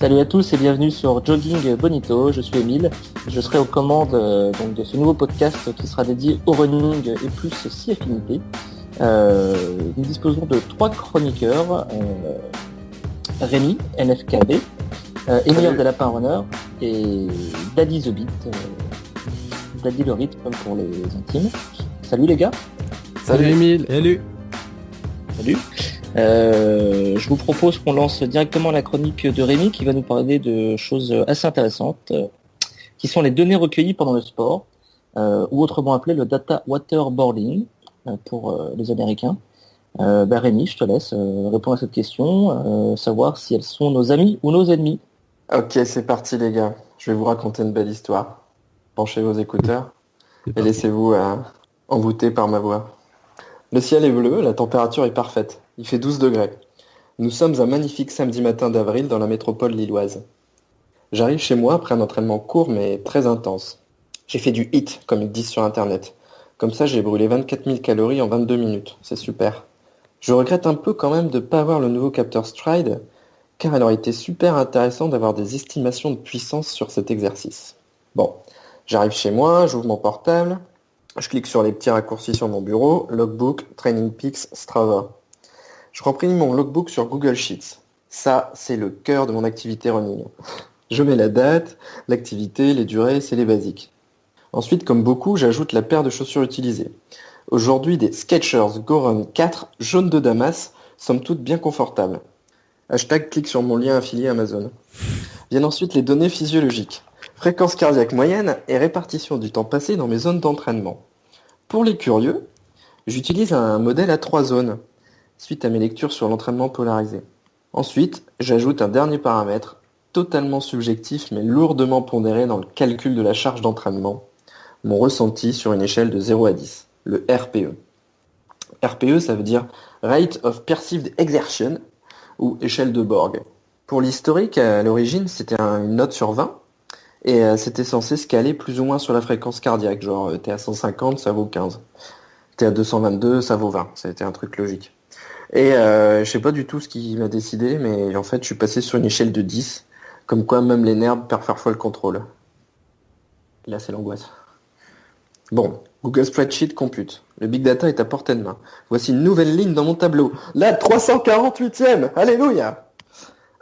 Salut à tous et bienvenue sur Jogging Bonito, je suis Émile, je serai aux commandes donc de ce nouveau podcast qui sera dédié au running et plus si affinité. Nous disposons de 3 chroniqueurs, Rémi, NFKB, Émile de Lapin Runner et Daddy The Beat, Daddy le rythme pour les intimes. Salut les gars. Salut Émile. Salut. Je vous propose qu'on lance directement la chronique de Rémi qui va nous parler de choses assez intéressantes, qui sont les données recueillies pendant le sport, ou autrement appelé le data waterboarding pour les Américains. Rémi, je te laisse répondre à cette question, savoir si elles sont nos amis ou nos ennemis. Ok, c'est parti les gars. Je vais vous raconter une belle histoire. Penchez vos écouteurs et laissez-vous envoûter par ma voix. Le ciel est bleu, la température est parfaite. Il fait 12 degrés. Nous sommes un magnifique samedi matin d'avril dans la métropole lilloise. J'arrive chez moi après un entraînement court mais très intense. J'ai fait du HIIT, comme ils disent sur internet. Comme ça, j'ai brûlé 24 000 calories en 22 minutes. C'est super. Je regrette un peu quand même de ne pas avoir le nouveau capteur Stride, car il aurait été super intéressant d'avoir des estimations de puissance sur cet exercice. Bon, j'arrive chez moi, j'ouvre mon portable, je clique sur les petits raccourcis sur mon bureau, Logbook, Training Peaks, Strava. Je remprime mon logbook sur Google Sheets. Ça, c'est le cœur de mon activité running. Je mets la date, l'activité, les durées, c'est les basiques. Ensuite, comme beaucoup, j'ajoute la paire de chaussures utilisées. Aujourd'hui, des Skechers Go Run 4 jaunes de Damas, somme toute bien confortables. Hashtag clique sur mon lien affilié Amazon. Viennent ensuite les données physiologiques. Fréquence cardiaque moyenne et répartition du temps passé dans mes zones d'entraînement. Pour les curieux, j'utilise un modèle à 3 zones, suite à mes lectures sur l'entraînement polarisé. Ensuite, j'ajoute un dernier paramètre, totalement subjectif mais lourdement pondéré dans le calcul de la charge d'entraînement, mon ressenti sur une échelle de 0 à 10, le RPE. RPE, ça veut dire Rate of Perceived Exertion, ou échelle de Borg. Pour l'historique, à l'origine, c'était une note sur 20, et c'était censé scaler plus ou moins sur la fréquence cardiaque, genre t'es à 150, ça vaut 15. T'es à 222, ça vaut 20, c'était un truc logique. Et je sais pas du tout ce qui m'a décidé, mais en fait je suis passé sur une échelle de 10, comme quoi même les nerfs perdent parfois le contrôle. Là c'est l'angoisse. Bon, Google Spreadsheet compute. Le Big Data est à portée de main. Voici une nouvelle ligne dans mon tableau. La 348e. Alléluia.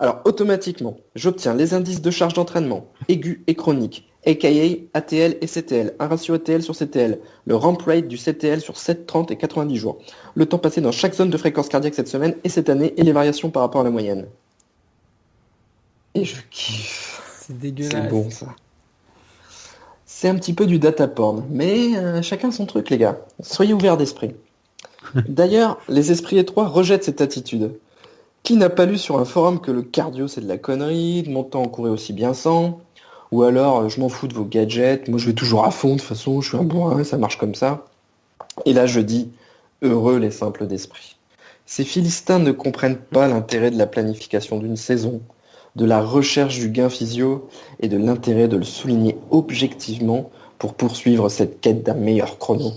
Alors, automatiquement, j'obtiens les indices de charge d'entraînement, aigu et chronique, aka ATL et CTL, un ratio ATL sur CTL, le ramp rate du CTL sur 7, 30 et 90 jours, le temps passé dans chaque zone de fréquence cardiaque cette semaine et cette année, et les variations par rapport à la moyenne. Et je kiffe. C'est dégueulasse. C'est bon, ça. C'est un petit peu du data porn, mais chacun son truc, les gars. Soyez ouverts d'esprit. D'ailleurs, les esprits étroits rejettent cette attitude. Qui n'a pas lu sur un forum que le cardio c'est de la connerie, de mon temps on courait aussi bien sans, ou alors je m'en fous de vos gadgets, moi je vais toujours à fond de toute façon, je suis un bourrin, ça marche comme ça. Et là je dis, heureux les simples d'esprit. Ces Philistins ne comprennent pas l'intérêt de la planification d'une saison, de la recherche du gain physio et de l'intérêt de le souligner objectivement pour poursuivre cette quête d'un meilleur chrono.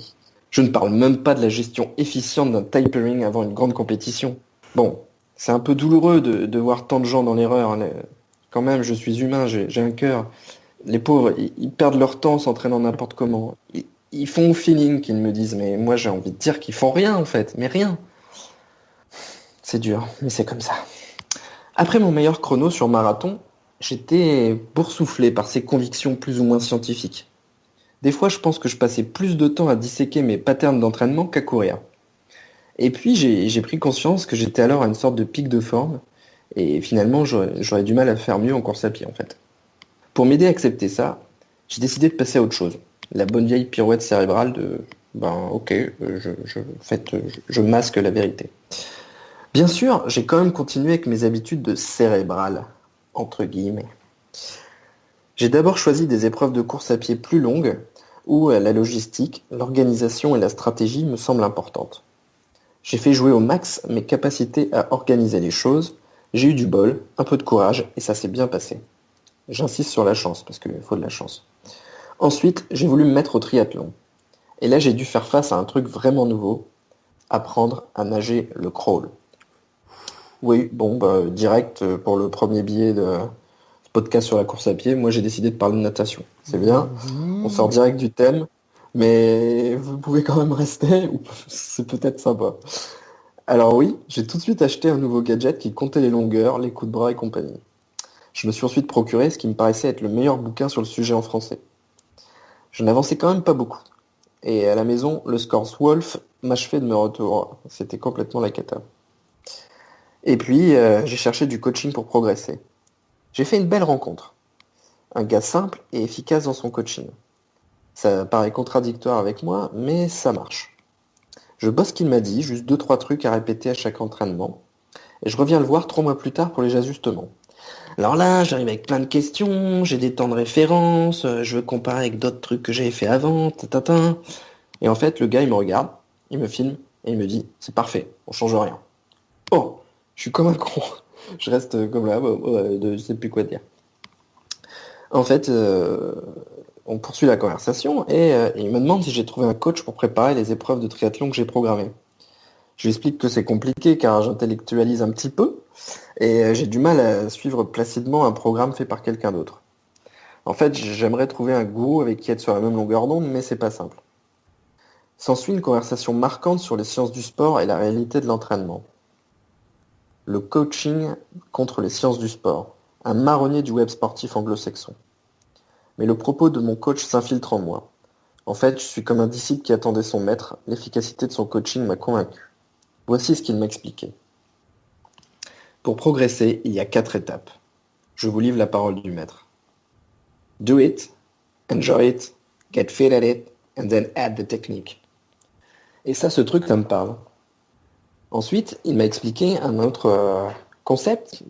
Je ne parle même pas de la gestion efficiente d'un tapering avant une grande compétition. Bon, c'est un peu douloureux de voir tant de gens dans l'erreur. Quand même, je suis humain, j'ai un cœur. Les pauvres, ils perdent leur temps s'entraînant n'importe comment. Ils font au feeling qu'ils me disent, mais moi j'ai envie de dire qu'ils font rien en fait, mais rien. C'est dur, mais c'est comme ça. Après mon meilleur chrono sur marathon, j'étais boursouflé par ces convictions plus ou moins scientifiques. Des fois, je pense que je passais plus de temps à disséquer mes patterns d'entraînement qu'à courir. Et puis j'ai pris conscience que j'étais alors à une sorte de pic de forme, et finalement j'aurais du mal à faire mieux en course à pied en fait. Pour m'aider à accepter ça, j'ai décidé de passer à autre chose. La bonne vieille pirouette cérébrale de je masque la vérité. Bien sûr, j'ai quand même continué avec mes habitudes de cérébral, entre guillemets. J'ai d'abord choisi des épreuves de course à pied plus longues, où la logistique, l'organisation et la stratégie me semblent importantes. J'ai fait jouer au max mes capacités à organiser les choses, j'ai eu du bol, un peu de courage, et ça s'est bien passé. J'insiste sur la chance, parce qu'il faut de la chance. Ensuite, j'ai voulu me mettre au triathlon. Et là, j'ai dû faire face à un truc vraiment nouveau, apprendre à nager le crawl. Oui, bon, direct pour le premier billet podcast sur la course à pied, moi j'ai décidé de parler de natation. C'est bien, on sort direct du thème, mais vous pouvez quand même rester, c'est peut-être sympa. Alors oui, j'ai tout de suite acheté un nouveau gadget qui comptait les longueurs, les coups de bras et compagnie. Je me suis ensuite procuré ce qui me paraissait être le meilleur bouquin sur le sujet en français. Je n'avançais quand même pas beaucoup. Et à la maison, le score Wolf m'achevait de me retour. C'était complètement la cata. Et puis, j'ai cherché du coaching pour progresser. J'ai fait une belle rencontre. Un gars simple et efficace dans son coaching. Ça paraît contradictoire avec moi, mais ça marche. Je bosse ce qu'il m'a dit, juste 2-3 trucs à répéter à chaque entraînement. Et je reviens le voir 3 mois plus tard pour les ajustements. Alors là, j'arrive avec plein de questions, j'ai des temps de référence, je veux comparer avec d'autres trucs que j'avais fait avant, tatatin. Et en fait, le gars, il me regarde, il me filme, et il me dit, c'est parfait, on change rien. Oh, je suis comme un con. Je reste comme là, je sais plus quoi dire. En fait, on poursuit la conversation, et il me demande si j'ai trouvé un coach pour préparer les épreuves de triathlon que j'ai programmées. Je lui explique que c'est compliqué car j'intellectualise un petit peu et j'ai du mal à suivre placidement un programme fait par quelqu'un d'autre. En fait, j'aimerais trouver un gourou avec qui être sur la même longueur d'onde, mais c'est pas simple. S'ensuit une conversation marquante sur les sciences du sport et la réalité de l'entraînement. Le coaching contre les sciences du sport, un marronnier du web sportif anglo-saxon. Mais le propos de mon coach s'infiltre en moi. En fait, je suis comme un disciple qui attendait son maître, l'efficacité de son coaching m'a convaincu. Voici ce qu'il m'expliquait. Pour progresser, il y a 4 étapes. Je vous livre la parole du maître. Do it, enjoy it, get fit at it, and then add the technique. Et ça, ce truc, ça me parle. Ensuite, il m'a expliqué un autre concept,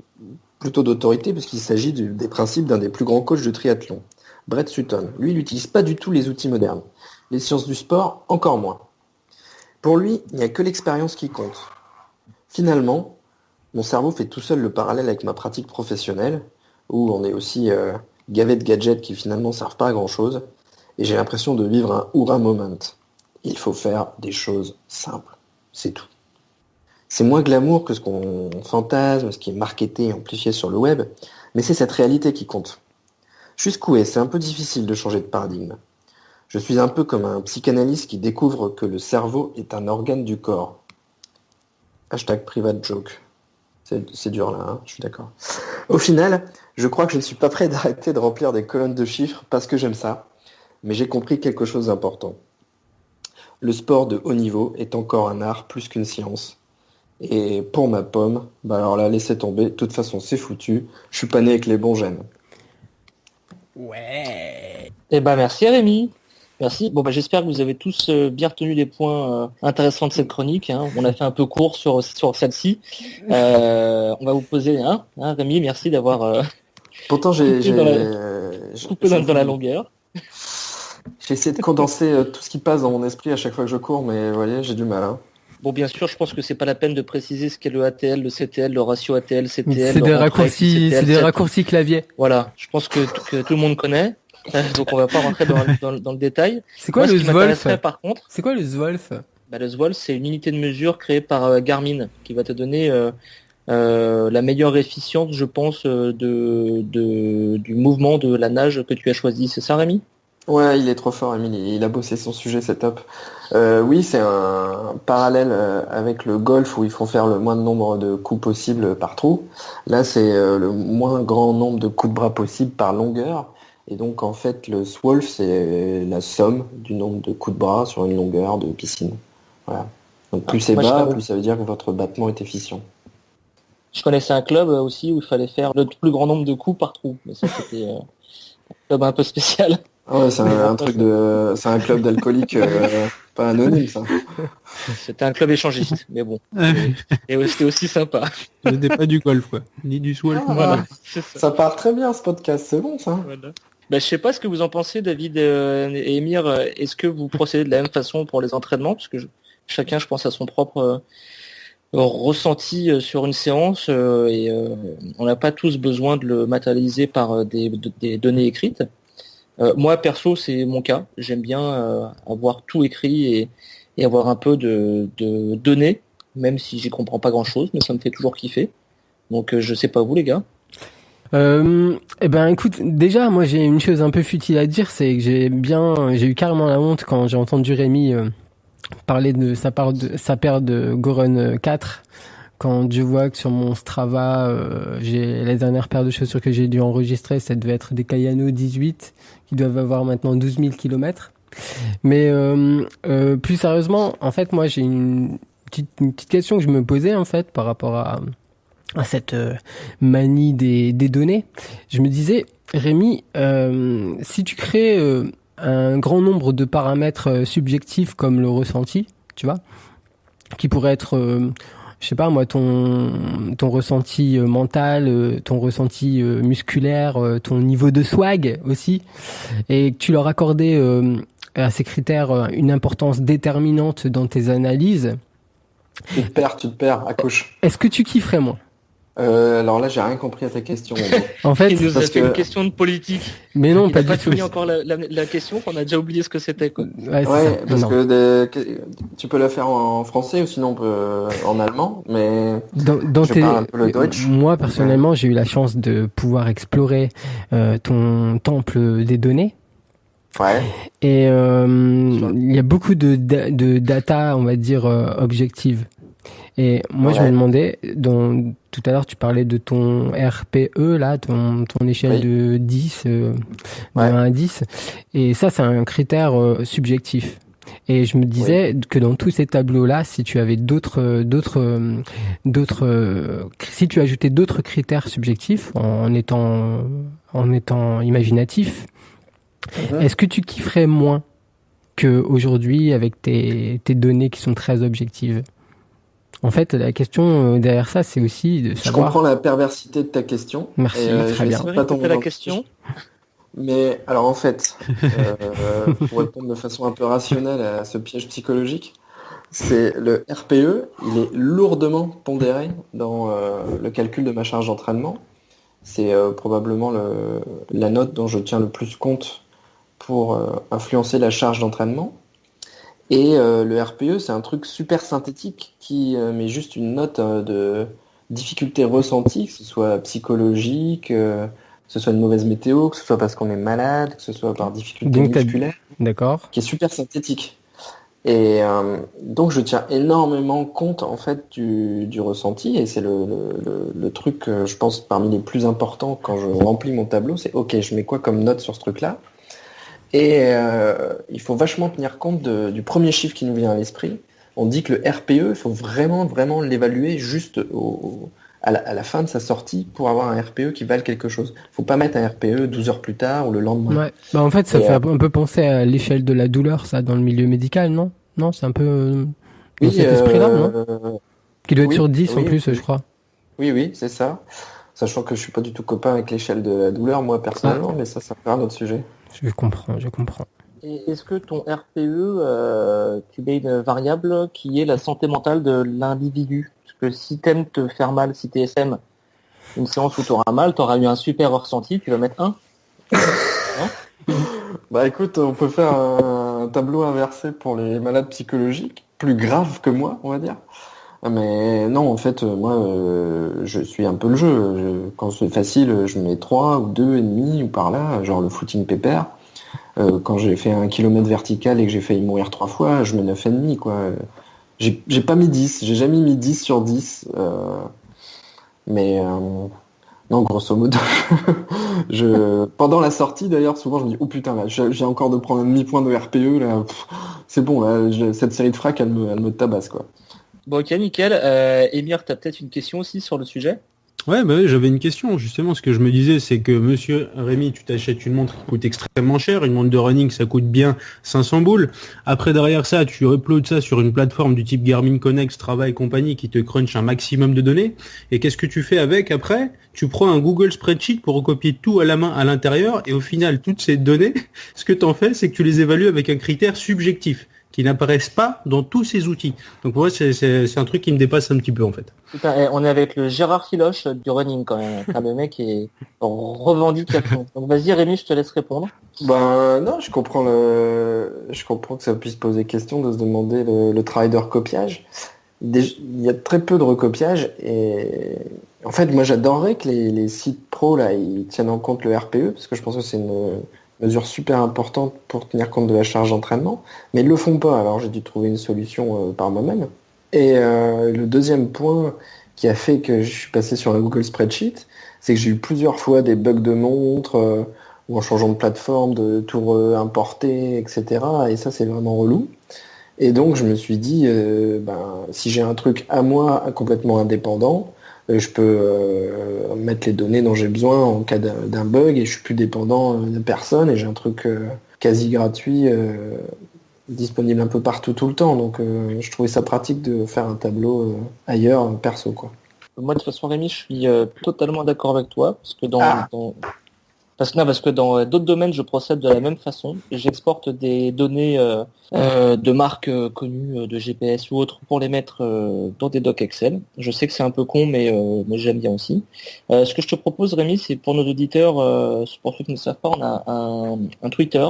plutôt d'autorité, puisqu'il s'agit des principes d'un des plus grands coachs de triathlon, Brett Sutton. Lui, il n'utilise pas du tout les outils modernes. Les sciences du sport, encore moins. Pour lui, il n'y a que l'expérience qui compte. Finalement, mon cerveau fait tout seul le parallèle avec ma pratique professionnelle, où on est aussi gavé de gadgets qui finalement servent pas à grand chose, et j'ai l'impression de vivre un hurrah moment. Il faut faire des choses simples, c'est tout. C'est moins glamour que ce qu'on fantasme, ce qui est marketé et amplifié sur le web, mais c'est cette réalité qui compte. Jusqu'où est-ce? C'est un peu difficile de changer de paradigme. Je suis un peu comme un psychanalyste qui découvre que le cerveau est un organe du corps. Hashtag private joke. C'est dur là, hein, je suis d'accord. Au final, je crois que je ne suis pas prêt d'arrêter de remplir des colonnes de chiffres parce que j'aime ça, mais j'ai compris quelque chose d'important. Le sport de haut niveau est encore un art plus qu'une science. Et pour ma pomme, bah alors là, laissez tomber, de toute façon c'est foutu, je suis pas né avec les bons gènes. Ouais. Eh ben merci Rémi. Merci. Bon bah j'espère que vous avez tous bien retenu les points intéressants de cette chronique. Hein. On a fait un peu court sur celle-ci. On va vous poser, Rémi, merci d'avoir Pourtant coupé dans la longueur. J'ai essayé de condenser tout ce qui passe dans mon esprit à chaque fois que je cours, mais vous voyez, j'ai du mal. Hein. Bon, bien sûr, je pense que c'est pas la peine de préciser ce qu'est le ATL, le CTL, le ratio ATL, CTL. C'est des le raccourcis, CTL, c'est des raccourcis clavier. Voilà, je pense que tout le monde connaît. Donc on va pas rentrer dans le détail. C'est quoi Moi, le ce qui Zvolf? m'intéresserait par contre, C'est quoi le Zvolf? le Zwoll, c'est une unité de mesure créée par Garmin qui va te donner la meilleure efficience, je pense, du mouvement de la nage que tu as choisi. C'est ça, Rémi? Ouais, il est trop fort, Emile. Il a bossé son sujet, c'est top. Oui, c'est un parallèle avec le golf où ils font faire le moins de nombre de coups possible par trou. Là, c'est le moins grand nombre de coups de bras possible par longueur. Et donc, en fait, le SWOLF, c'est la somme du nombre de coups de bras sur une longueur de piscine. Voilà. Donc, plus c'est bas, plus ça veut dire que votre battement est efficient. Je connaissais un club aussi où il fallait faire le plus grand nombre de coups par trou. Mais ça, c'était un club un peu spécial. Ah ouais, c'est c'est un club d'alcooliques pas anonyme, ça. C'était un club échangiste, mais bon. Et c'était aussi sympa. Ce n'était pas du golf, quoi. Ni du swolf. Voilà. Ça part très bien, ce podcast. C'est bon, ça. Voilà. Je sais pas ce que vous en pensez, David et Emir. Est-ce que vous procédez de la même façon pour les entraînements? Parce que chacun, je pense, a son propre ressenti sur une séance et on n'a pas tous besoin de le matérialiser par des données écrites. Moi, perso, c'est mon cas. J'aime bien avoir tout écrit et avoir un peu de données, même si j'y comprends pas grand-chose, mais ça me fait toujours kiffer. Donc, je sais pas vous, les gars. Eh ben, écoute, déjà, moi, j'ai une chose un peu futile à dire, c'est que j'ai eu carrément la honte quand j'ai entendu Rémi parler de sa paire de Goron 4. Quand je vois que sur mon Strava, j'ai la dernière paire de chaussures que j'ai dû enregistrer, ça devait être des Kayano 18 qui doivent avoir maintenant 12 000 kilomètres. Mais plus sérieusement, en fait, moi, j'ai une petite question que je me posais en fait par rapport à cette manie des données. Je me disais, Rémi, si tu crées un grand nombre de paramètres subjectifs comme le ressenti, tu vois, qui pourrait être je sais pas moi, ton ressenti mental, ton ressenti musculaire, ton niveau de swag aussi, et que tu leur accordais à ces critères une importance déterminante dans tes analyses. Tu te perds, accouche. Est-ce que tu kifferais moi? Alors là, j'ai rien compris à ta question. En fait, Il nous a parce fait que- une question de politique. mais non, Il pas n'a pas du tout. fini encore la question, qu'on a déjà oublié ce que c'était, quoi. Ouais, c'est Ouais, ça. parce Non. que tu peux la faire en français ou sinon on peut en allemand, mais Dans je parle un peu le Deutsch. moi personnellement, j'ai eu la chance de pouvoir explorer ton temple des données. Ouais. Et Sûr. il y a beaucoup de data, on va dire, objective. Et moi, je me Ouais. demandais, tout à l'heure, tu parlais de ton RPE, là, ton échelle Oui. de 10, de Ouais. 1 à 10. Et ça, c'est un critère subjectif. Et je me disais que dans tous ces tableaux-là, si tu avais si tu ajoutais d'autres critères subjectifs en étant imaginatif, est-ce que tu kifferais moins qu'aujourd'hui avec tes données qui sont très objectives? En fait, la question derrière ça, c'est aussi de Je savoir. comprends la perversité de ta question. Merci, Et, très je vais bien. essayer de Répétez pas tomber la dans le question. piège. Mais alors en fait, pour répondre de façon un peu rationnelle à ce piège psychologique, c'est le RPE, il est lourdement pondéré dans le calcul de ma charge d'entraînement. C'est probablement la note dont je tiens le plus compte pour influencer la charge d'entraînement. Et le RPE, c'est un truc super synthétique qui met juste une note de difficulté ressentie, que ce soit psychologique, que ce soit une mauvaise météo, que ce soit parce qu'on est malade, que ce soit par difficulté Donc, musculaire, d'accord. qui est super synthétique. Et donc je tiens énormément compte en fait du ressenti, et c'est le truc, je pense, parmi les plus importants quand je remplis mon tableau, c'est ok, je mets quoi comme note sur ce truc-là? Et il faut vachement tenir compte du premier chiffre qui nous vient à l'esprit. On dit que le RPE, il faut vraiment, vraiment l'évaluer juste à la fin de sa sortie pour avoir un RPE qui vale quelque chose. Faut pas mettre un RPE 12 heures plus tard ou le lendemain. Ouais. Bah, en fait, ça Et, fait un peu penser à l'échelle de la douleur, ça, dans le milieu médical, non? Non, c'est un peu dans oui, cet esprit-là, non? Qui doit être oui, sur 10 en oui, plus, oui. je crois. Oui, c'est ça. Sachant que je suis pas du tout copain avec l'échelle de la douleur, moi, personnellement, mais ça fera un autre sujet. Je comprends. Et est-ce que ton RPE, tu mets une variable qui est la santé mentale de l'individu? Parce que si t'aimes te faire mal, si t'es SM, une séance où t'auras mal, t'auras eu un super ressenti, tu vas mettre 1. Bah écoute, on peut faire un tableau inversé pour les malades psychologiques, plus graves que moi, on va dire. Mais non, en fait, moi, je suis un peu le jeu. Quand c'est facile, je mets 3 ou 2,5 ou par là, genre le footing pépère. Quand j'ai fait 1 kilomètre vertical et que j'ai failli mourir 3 fois, je mets 9,5, quoi. J'ai pas mis 10, j'ai jamais mis 10 sur 10. Mais non, grosso modo, pendant la sortie d'ailleurs, souvent je me dis oh putain là, j'ai encore de prendre un demi-point de RPE là, c'est bon là, cette série de fracs elle me tabasse quoi. Bon, ok, nickel. Émir, t'as peut-être une question aussi sur le sujet? Ouais, bah ouais, j'avais une question. Justement, ce que je me disais, c'est que monsieur Rémi, tu t'achètes une montre qui coûte extrêmement cher. Une montre de running, ça coûte bien 500 boules. Après, derrière ça, tu uploads ça sur une plateforme du type Garmin Connect, Strava et compagnie qui te crunch un maximum de données. Et qu'est-ce que tu fais avec après? Tu prends un Google Spreadsheet pour recopier tout à la main à l'intérieur. Et au final, toutes ces données, ce que tu en fais, c'est que tu les évalues avec un critère subjectif qui n'apparaissent pas dans tous ces outils. Donc moi, c'est un truc qui me dépasse un petit peu en fait. Putain, on est avec le Gérard Filoche du running quand même. Enfin, le mec est revendiqué à fond. Donc vas-y Rémi, je te laisse répondre. Ben non, je comprends que ça puisse poser question de se demander le travail de recopiage. Il y a très peu de recopiage et En fait, moi, j'adorerais que les sites pro, là, ils tiennent en compte le RPE, parce que je pense que c'est une mesure super importante pour tenir compte de la charge d'entraînement. Mais ils le font pas, alors j'ai dû trouver une solution par moi-même. Et le deuxième point qui a fait que je suis passé sur la Google Spreadsheet, c'est que j'ai eu plusieurs fois des bugs de montre, ou en changeant de plateforme, de tout importer, etc. Et ça, c'est vraiment relou. Et donc, je me suis dit, si j'ai un truc à moi complètement indépendant, je peux mettre les données dont j'ai besoin en cas d'un bug et je suis plus dépendant de personne et j'ai un truc quasi gratuit disponible un peu partout tout le temps. Donc, je trouvais ça pratique de faire un tableau ailleurs, perso, quoi. Moi, de toute façon, Rémi, je suis totalement d'accord avec toi, parce que parce que dans d'autres domaines, je procède de la même façon. J'exporte des données de marques connues, de GPS ou autres, pour les mettre dans des docs Excel. Je sais que c'est un peu con, mais j'aime bien aussi. Ce que je te propose, Rémi, c'est pour nos auditeurs, pour ceux qui ne savent pas, on a un Twitter,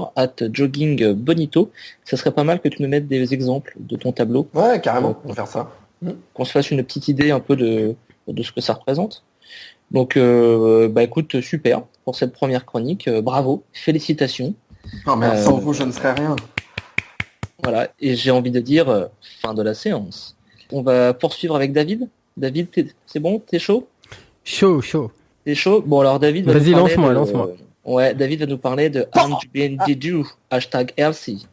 @joggingbonito. Ça serait pas mal que tu nous mettes des exemples de ton tableau. Ouais, carrément, on va faire ça. Qu'on se fasse une petite idée un peu de ce que ça représente. Donc, écoute, super pour cette première chronique. Bravo, félicitations. Non, mais sans vous, je ne serais rien. Voilà, et j'ai envie de dire fin de la séance. On va poursuivre avec David. David, c'est bon, t'es chaud? Chaud. T'es chaud? Bon, alors David va Vas-y, nous parler lance-moi. Ouais, David va nous parler de #BNDDU, #Healthy.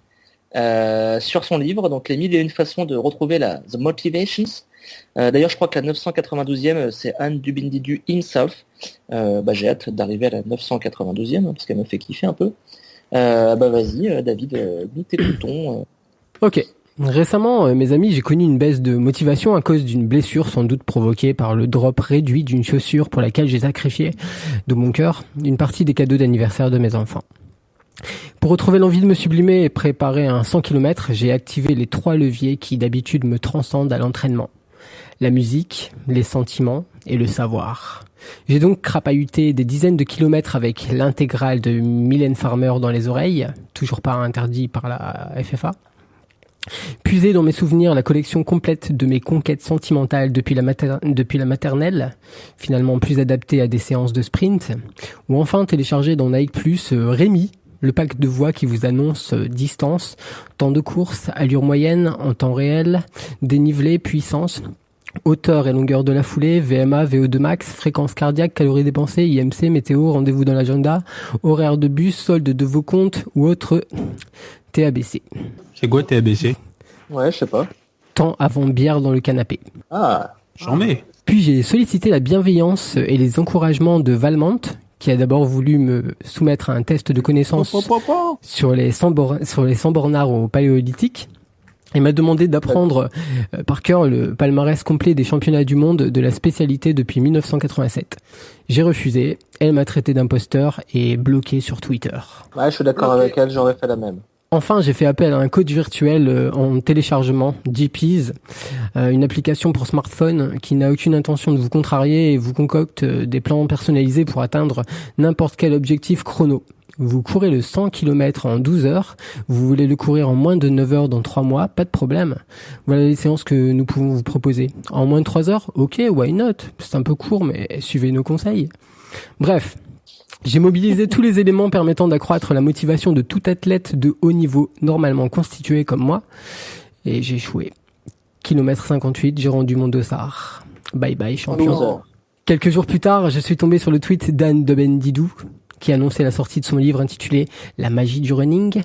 Sur son livre, donc les 1001 façons de retrouver the motivations. D'ailleurs, je crois que la 992e, c'est Anne Dubindidu himself. J'ai hâte d'arriver à la 992e, parce qu'elle me fait kiffer un peu. Vas-y, David, nous t'écoutons. Ok. Récemment, mes amis, j'ai connu une baisse de motivation à cause d'une blessure sans doute provoquée par le drop réduit d'une chaussure pour laquelle j'ai sacrifié de mon cœur une partie des cadeaux d'anniversaire de mes enfants. Pour retrouver l'envie de me sublimer et préparer un 100 km, j'ai activé les 3 leviers qui d'habitude me transcendent à l'entraînement. La musique, les sentiments et le savoir. J'ai donc crapahuté des dizaines de kilomètres avec l'intégrale de Mylène Farmer dans les oreilles, toujours pas interdit par la FFA. Puisé dans mes souvenirs la collection complète de mes conquêtes sentimentales depuis la maternelle, finalement plus adaptée à des séances de sprint, ou enfin télécharger dans Nike Plus Rémi, le pack de voix qui vous annonce distance, temps de course, allure moyenne en temps réel, dénivelé, puissance, hauteur et longueur de la foulée, VMA, VO2 max, fréquence cardiaque, calories dépensées, IMC, météo, rendez-vous dans l'agenda, horaire de bus, solde de vos comptes ou autre TABC. C'est quoi TABC? Ouais, je sais pas. Temps avant bière dans le canapé. Ah, J'en mets. Puis j'ai sollicité la bienveillance et les encouragements de Valmont, qui a d'abord voulu me soumettre à un test de connaissance sur les 100 bornards au paléolithique. Il m'a demandé d'apprendre par cœur le palmarès complet des championnats du monde de la spécialité depuis 1987. J'ai refusé, elle m'a traité d'imposteur et bloqué sur Twitter. ouais, je suis d'accord avec elle, j'aurais fait la même. Enfin, j'ai fait appel à un coach virtuel en téléchargement, GPs, une application pour smartphone qui n'a aucune intention de vous contrarier et vous concocte des plans personnalisés pour atteindre n'importe quel objectif chrono. Vous courez le 100 km en 12 heures, vous voulez le courir en moins de 9 heures dans 3 mois, pas de problème. Voilà les séances que nous pouvons vous proposer. En moins de 3 heures, ok, why not? C'est un peu court, mais suivez nos conseils. Bref, j'ai mobilisé tous les éléments permettant d'accroître la motivation de tout athlète de haut niveau normalement constitué comme moi, et j'ai échoué. Kilomètre 58, j'ai rendu mon dossard. Bye bye champion. Quelques jours plus tard, je suis tombé sur le tweet d'Anne Dubendidou, qui annonçait la sortie de son livre intitulé La magie du running.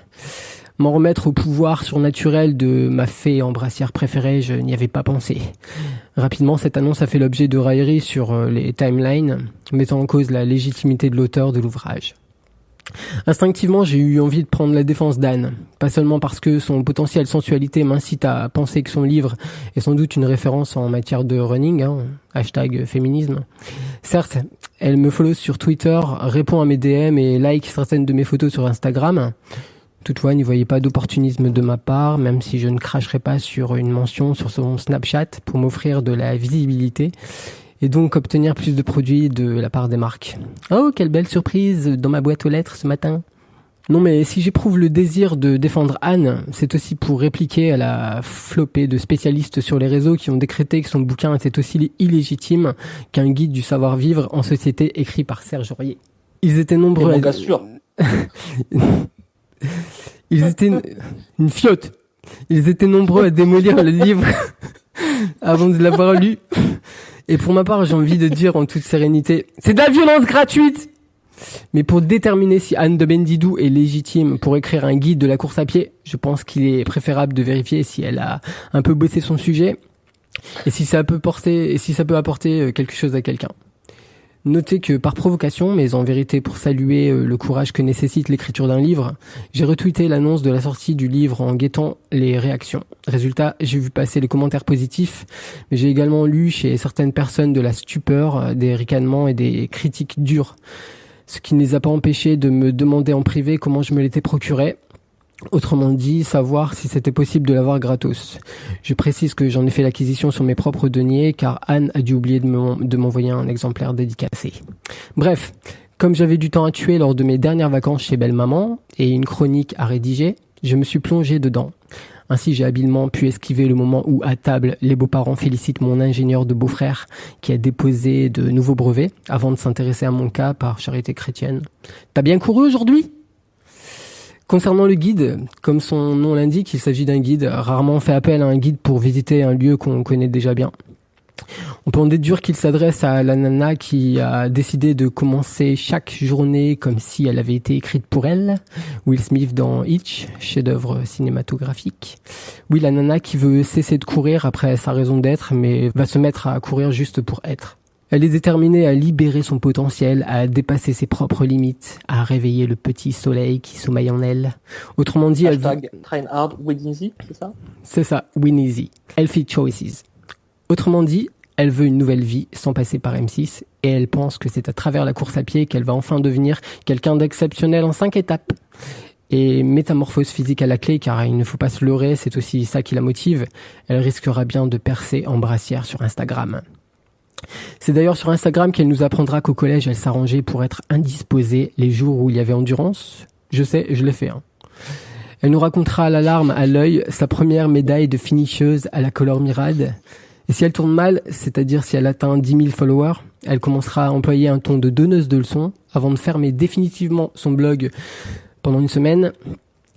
M'en remettre au pouvoir surnaturel de ma fée en brassière préférée, je n'y avais pas pensé. Rapidement, cette annonce a fait l'objet de railleries sur les timelines, mettant en cause la légitimité de l'auteur de l'ouvrage. Instinctivement, j'ai eu envie de prendre la défense d'Anne, pas seulement parce que son potentiel sensualité m'incite à penser que son livre est sans doute une référence en matière de running, #féminisme. Certes, elle me follow sur Twitter, répond à mes DM et like certaines de mes photos sur Instagram. Toutefois, n'y voyez pas d'opportunisme de ma part, même si je ne cracherai pas sur une mention sur son Snapchat pour m'offrir de la visibilité et donc obtenir plus de produits de la part des marques. Oh, quelle belle surprise dans ma boîte aux lettres ce matin. Non, mais si j'éprouve le désir de défendre Anne, c'est aussi pour répliquer à la flopée de spécialistes sur les réseaux qui ont décrété que son bouquin était aussi illégitime qu'un guide du savoir-vivre en société écrit par Serge Aurier. Ils étaient nombreux Et mon gars sûr. Ils étaient une fiotte. Ils étaient nombreux à démolir le livre avant de l'avoir lu. Et pour ma part, j'ai envie de dire en toute sérénité, c'est de la violence gratuite! Mais pour déterminer si Anne de Bendidou est légitime pour écrire un guide de la course à pied, je pense qu'il est préférable de vérifier si elle a un peu bossé son sujet et si ça peut apporter quelque chose à quelqu'un. Notez que par provocation, mais en vérité pour saluer le courage que nécessite l'écriture d'un livre, j'ai retweeté l'annonce de la sortie du livre en guettant les réactions. Résultat, j'ai vu passer les commentaires positifs, mais j'ai également lu chez certaines personnes de la stupeur, des ricanements et des critiques dures. Ce qui ne les a pas empêchés de me demander en privé comment je me l'étais procuré. Autrement dit, savoir si c'était possible de l'avoir gratos. Je précise que j'en ai fait l'acquisition sur mes propres deniers, car Anne a dû oublier de m'envoyer un exemplaire dédicacé. Bref, comme j'avais du temps à tuer lors de mes dernières vacances chez Belle Maman, et une chronique à rédiger, je me suis plongé dedans. Ainsi, j'ai habilement pu esquiver le moment où, à table, les beaux-parents félicitent mon ingénieur de beau-frère qui a déposé de nouveaux brevets avant de s'intéresser à mon cas par charité chrétienne. T'as bien couru aujourd'hui ? Concernant le guide, comme son nom l'indique, il s'agit d'un guide. Rarement on fait appel à un guide pour visiter un lieu qu'on connaît déjà bien. On peut en déduire qu'il s'adresse à la nana qui a décidé de commencer chaque journée comme si elle avait été écrite pour elle. Will Smith dans Hitch, chef-d'œuvre cinématographique. Oui, la nana qui veut cesser de courir après sa raison d'être, mais va se mettre à courir juste pour être. Elle est déterminée à libérer son potentiel, à dépasser ses propres limites, à réveiller le petit soleil qui sommeille en elle. Autrement dit, Hashtag train hard, win easy, c'est ça ? C'est ça, win easy. Healthy choices. Autrement dit, elle veut une nouvelle vie sans passer par M6 et elle pense que c'est à travers la course à pied qu'elle va enfin devenir quelqu'un d'exceptionnel en 5 étapes. Et métamorphose physique à la clé, car il ne faut pas se leurrer, c'est aussi ça qui la motive. Elle risquera bien de percer en brassière sur Instagram. C'est d'ailleurs sur Instagram qu'elle nous apprendra qu'au collège, elle s'arrangeait pour être indisposée les jours où il y avait endurance. Je sais, je l'ai fait. Elle nous racontera à la larme, à l'œil, sa première médaille de finisheuse à la Color Mirade. Et si elle tourne mal, c'est-à-dire si elle atteint 10 000 followers, elle commencera à employer un ton de donneuse de leçons avant de fermer définitivement son blog pendant une semaine,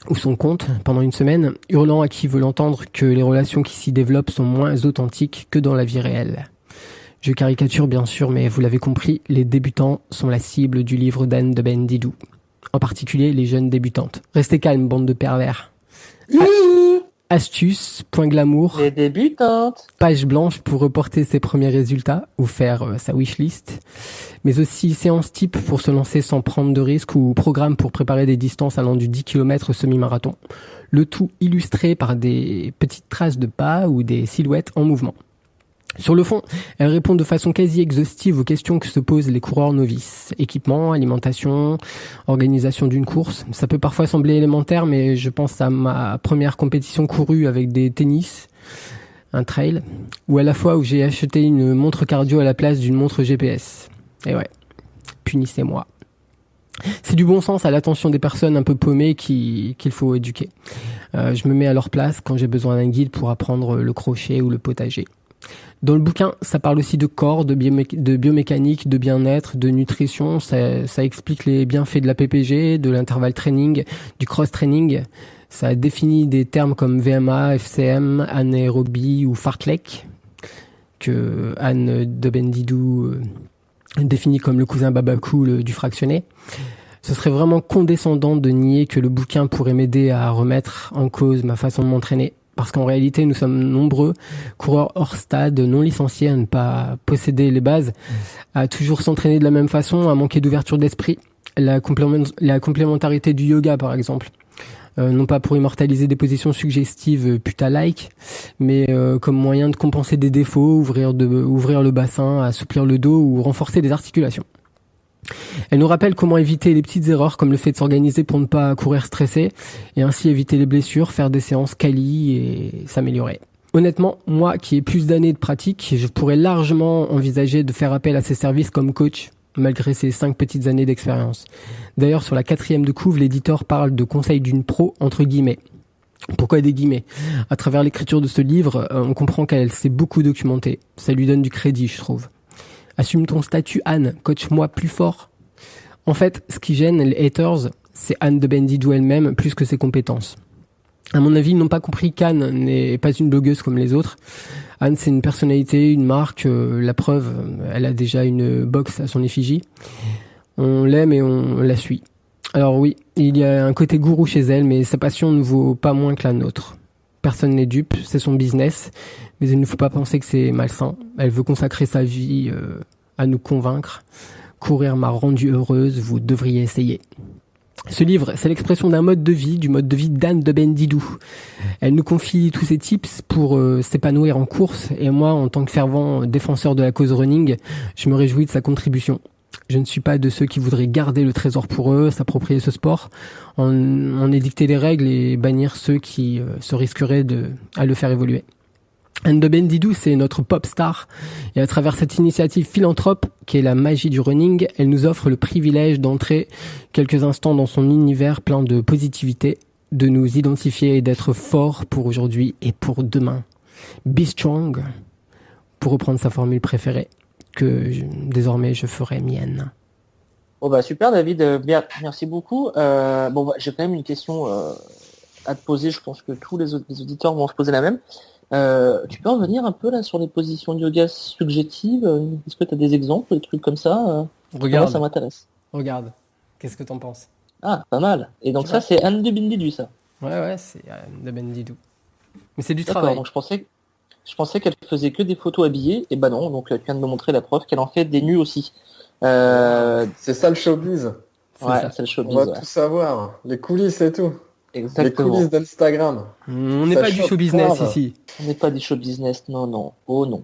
ou son compte pendant une semaine, hurlant à qui veut l'entendre que les relations qui s'y développent sont moins authentiques que dans la vie réelle. Je caricature bien sûr, mais vous l'avez compris, les débutants sont la cible du livre d'Anne de Bendidou. En particulier les jeunes débutantes. Restez calmes, bande de pervers. Astuce, point glamour. Les débutantes. Page blanche pour reporter ses premiers résultats ou faire sa wishlist. Mais aussi séance type pour se lancer sans prendre de risques ou programme pour préparer des distances allant du 10 km au semi-marathon. Le tout illustré par des petites traces de pas ou des silhouettes en mouvement. Sur le fond, elle répond de façon quasi exhaustive aux questions que se posent les coureurs novices. Équipement, alimentation, organisation d'une course. Ça peut parfois sembler élémentaire, mais je pense à ma première compétition courue avec des tennis, un trail, ou à la fois où j'ai acheté une montre cardio à la place d'une montre GPS. Et ouais, punissez-moi. C'est du bon sens à l'attention des personnes un peu paumées qu'il faut éduquer. Je me mets à leur place quand j'ai besoin d'un guide pour apprendre le crochet ou le potager. Dans le bouquin, ça parle aussi de corps, de biomécanique, de bien-être, de nutrition. Ça explique les bienfaits de la PPG, de l'intervalle training, du cross-training. Ça définit des termes comme VMA, FCM, anaérobie ou fartlek, que Anne de Bendidou définit comme le cousin babacool du fractionné. Ce serait vraiment condescendant de nier que le bouquin pourrait m'aider à remettre en cause ma façon de m'entraîner. Parce qu'en réalité, nous sommes nombreux, coureurs hors stade, non licenciés, à ne pas posséder les bases, à toujours s'entraîner de la même façon, à manquer d'ouverture d'esprit. La complémentarité du yoga, par exemple. Non pas pour immortaliser des positions suggestives puta-like, mais comme moyen de compenser des défauts, ouvrir le bassin, assouplir le dos ou renforcer les articulations. Elle nous rappelle comment éviter les petites erreurs comme le fait de s'organiser pour ne pas courir stressé et ainsi éviter les blessures, faire des séances quali et s'améliorer. Honnêtement, moi qui ai plus d'années de pratique, je pourrais largement envisager de faire appel à ses services comme coach. malgré ses 5 petites années d'expérience. D'ailleurs, sur la 4e de couve, l'éditeur parle de conseils d'une pro, entre guillemets. Pourquoi des guillemets? À travers l'écriture de ce livre, on comprend qu'elle s'est beaucoup documentée. Ça lui donne du crédit, je trouve. Assume ton statut, Anne. Coach-moi plus fort. En fait, ce qui gêne les haters, c'est Anne de Bendidou elle-même, plus que ses compétences. À mon avis, ils n'ont pas compris qu'Anne n'est pas une blogueuse comme les autres. Anne, c'est une personnalité, une marque. La preuve, elle a déjà une box à son effigie. On l'aime et on la suit. Alors oui, il y a un côté gourou chez elle, mais sa passion ne vaut pas moins que la nôtre. Personne n'est dupe, c'est son business, mais il ne faut pas penser que c'est malsain. Elle veut consacrer sa vie à nous convaincre. Courir m'a rendue heureuse, vous devriez essayer. Ce livre, c'est l'expression d'un mode de vie, du mode de vie d'Anne de Bendidou. Elle nous confie tous ses tips pour s'épanouir en course, et moi, en tant que fervent défenseur de la cause running, je me réjouis de sa contribution. Je ne suis pas de ceux qui voudraient garder le trésor pour eux, s'approprier ce sport, en édicter les règles et bannir ceux qui se risqueraient à le faire évoluer. Anne de Bendidou, c'est notre pop star. Et à travers cette initiative philanthrope, qui est la magie du running, elle nous offre le privilège d'entrer quelques instants dans son univers plein de positivité, de nous identifier et d'être forts pour aujourd'hui et pour demain. Be strong, pour reprendre sa formule préférée, que désormais je ferai mienne. Oh bah super David, merci beaucoup. J'ai quand même une question à te poser, je pense que tous les auditeurs vont se poser la même. Tu peux revenir un peu là sur les positions de yoga suggestives? Est-ce que tu as des exemples, des trucs comme ça? Regarde. Moi, ça m'intéresse. Regarde, qu'est-ce que t'en penses? Ah, pas mal. Et donc ça, c'est Anne de Bendidou, ça. Ouais, c'est Anne de Bendidou. Mais c'est du D'accord, travail. donc je pensais qu'elle faisait que des photos habillées, et bah non, donc tu viens de me montrer la preuve qu'elle en fait des nus aussi. C'est ça le showbiz. C'est le showbiz. On va tout savoir, les coulisses et tout. Exactement. Les coulisses d'Instagram. On n'est pas du show business ici. On n'est pas du show business, non. Oh non.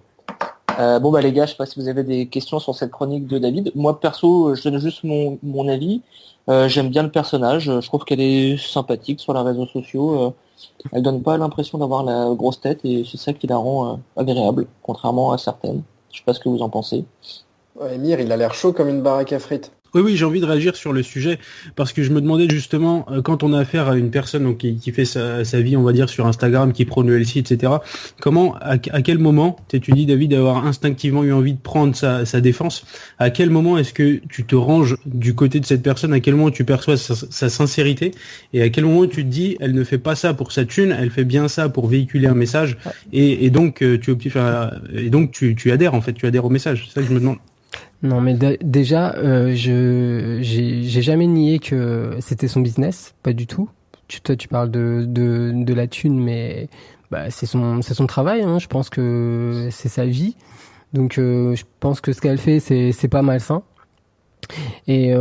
Les gars, je sais pas si vous avez des questions sur cette chronique de David. Moi perso, je donne juste mon avis. J'aime bien le personnage. Je trouve qu'elle est sympathique sur les réseaux sociaux. Elle donne pas l'impression d'avoir la grosse tête et c'est ça qui la rend agréable, contrairement à certaines. Je sais pas ce que vous en pensez. Ouais, Emir, il a l'air chaud comme une baraque à frites. Oui, j'ai envie de réagir sur le sujet parce que je me demandais justement quand on a affaire à une personne donc, qui fait sa vie, on va dire, sur Instagram, qui prône le healthy, etc. Comment, à quel moment, tu dis David d'avoir instinctivement eu envie de prendre sa défense, à quel moment est-ce que tu te ranges du côté de cette personne, à quel moment tu perçois sa sincérité et à quel moment tu te dis elle ne fait pas ça pour sa thune, elle fait bien ça pour véhiculer un message et donc tu adhères en fait, tu adhères au message. C'est ça que je me demande. Non, mais déjà, j'ai jamais nié que c'était son business, pas du tout. Toi, tu parles de la thune, mais c'est son travail. Hein. Je pense que c'est sa vie, donc je pense que ce qu'elle fait, c'est pas malsain. Et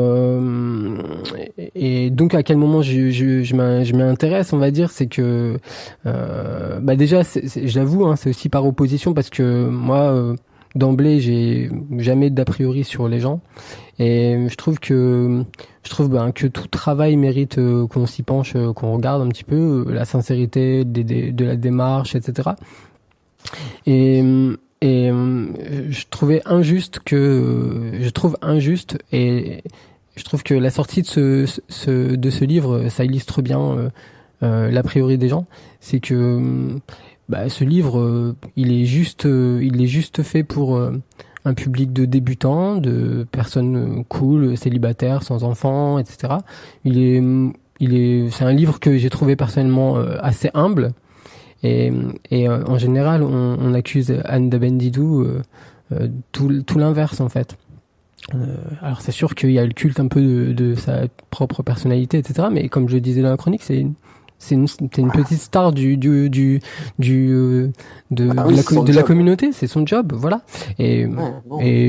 donc à quel moment je m'intéresse, on va dire, c'est que déjà, je l'avoue, hein, c'est aussi par opposition parce que moi. D'emblée, j'ai jamais d'a priori sur les gens et je trouve que tout travail mérite qu'on s'y penche, qu'on regarde un petit peu la sincérité de la démarche, etc. Et je trouve injuste et je trouve que la sortie de ce livre, ça illustre bien l'a priori des gens, c'est que ce livre, il est juste fait pour un public de débutants, de personnes cool, célibataires, sans enfants, etc. C'est un livre que j'ai trouvé personnellement assez humble. Et en général, on accuse Anne de Bendidou tout l'inverse en fait. Alors c'est sûr qu'il y a le culte un peu de sa propre personnalité, etc. Mais comme je le disais dans la chronique, c'est une petite star de la communauté, c'est son job, voilà. Et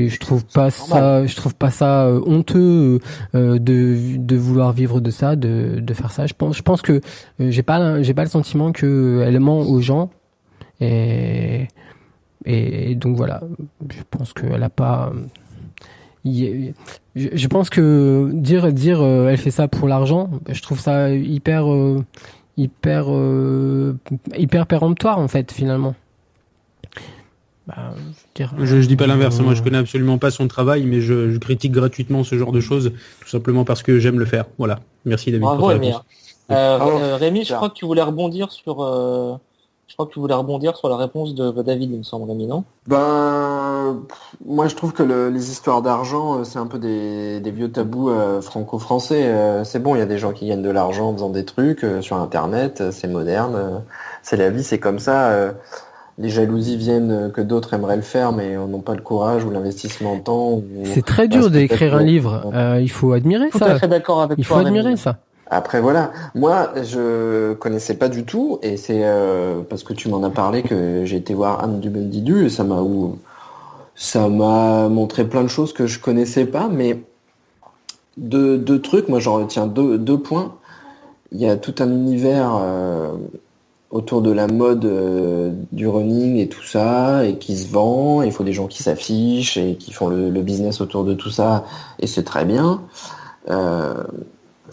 je trouve pas ça honteux de vouloir vivre de ça, de faire ça. Je pense que j'ai pas le sentiment que elle ment aux gens et donc voilà. Je pense qu'elle a pas. Je pense que dire elle fait ça pour l'argent, je trouve ça hyper péremptoire en fait finalement. Je dis pas l'inverse. Moi, je connais absolument pas son travail, mais je critique gratuitement ce genre de choses, tout simplement parce que j'aime le faire. Voilà. Merci David. Bravo, pour ta Rémi. réponse. Rémi, je crois que tu voulais rebondir sur la réponse de David, il me semble, Rémi, non? Moi je trouve que les histoires d'argent, c'est un peu des vieux tabous franco-français. C'est bon, il y a des gens qui gagnent de l'argent en faisant des trucs sur Internet, c'est moderne, c'est la vie, c'est comme ça. Les jalousies viennent que d'autres aimeraient le faire, mais n'ont pas le courage ou l'investissement de temps. C'est très dur d'écrire un livre. Il faut admirer Tout ça. à fait d'accord avec Il toi, faut admirer Rémi. ça. Après voilà, moi je connaissais pas du tout et c'est parce que tu m'en as parlé que j'ai été voir Anne du Bendidu et ça m'a montré plein de choses que je connaissais pas, mais deux trucs, moi j'en retiens deux points. Il y a tout un univers autour de la mode du running et tout ça, et qui se vend, il faut des gens qui s'affichent et qui font le business autour de tout ça, et c'est très bien.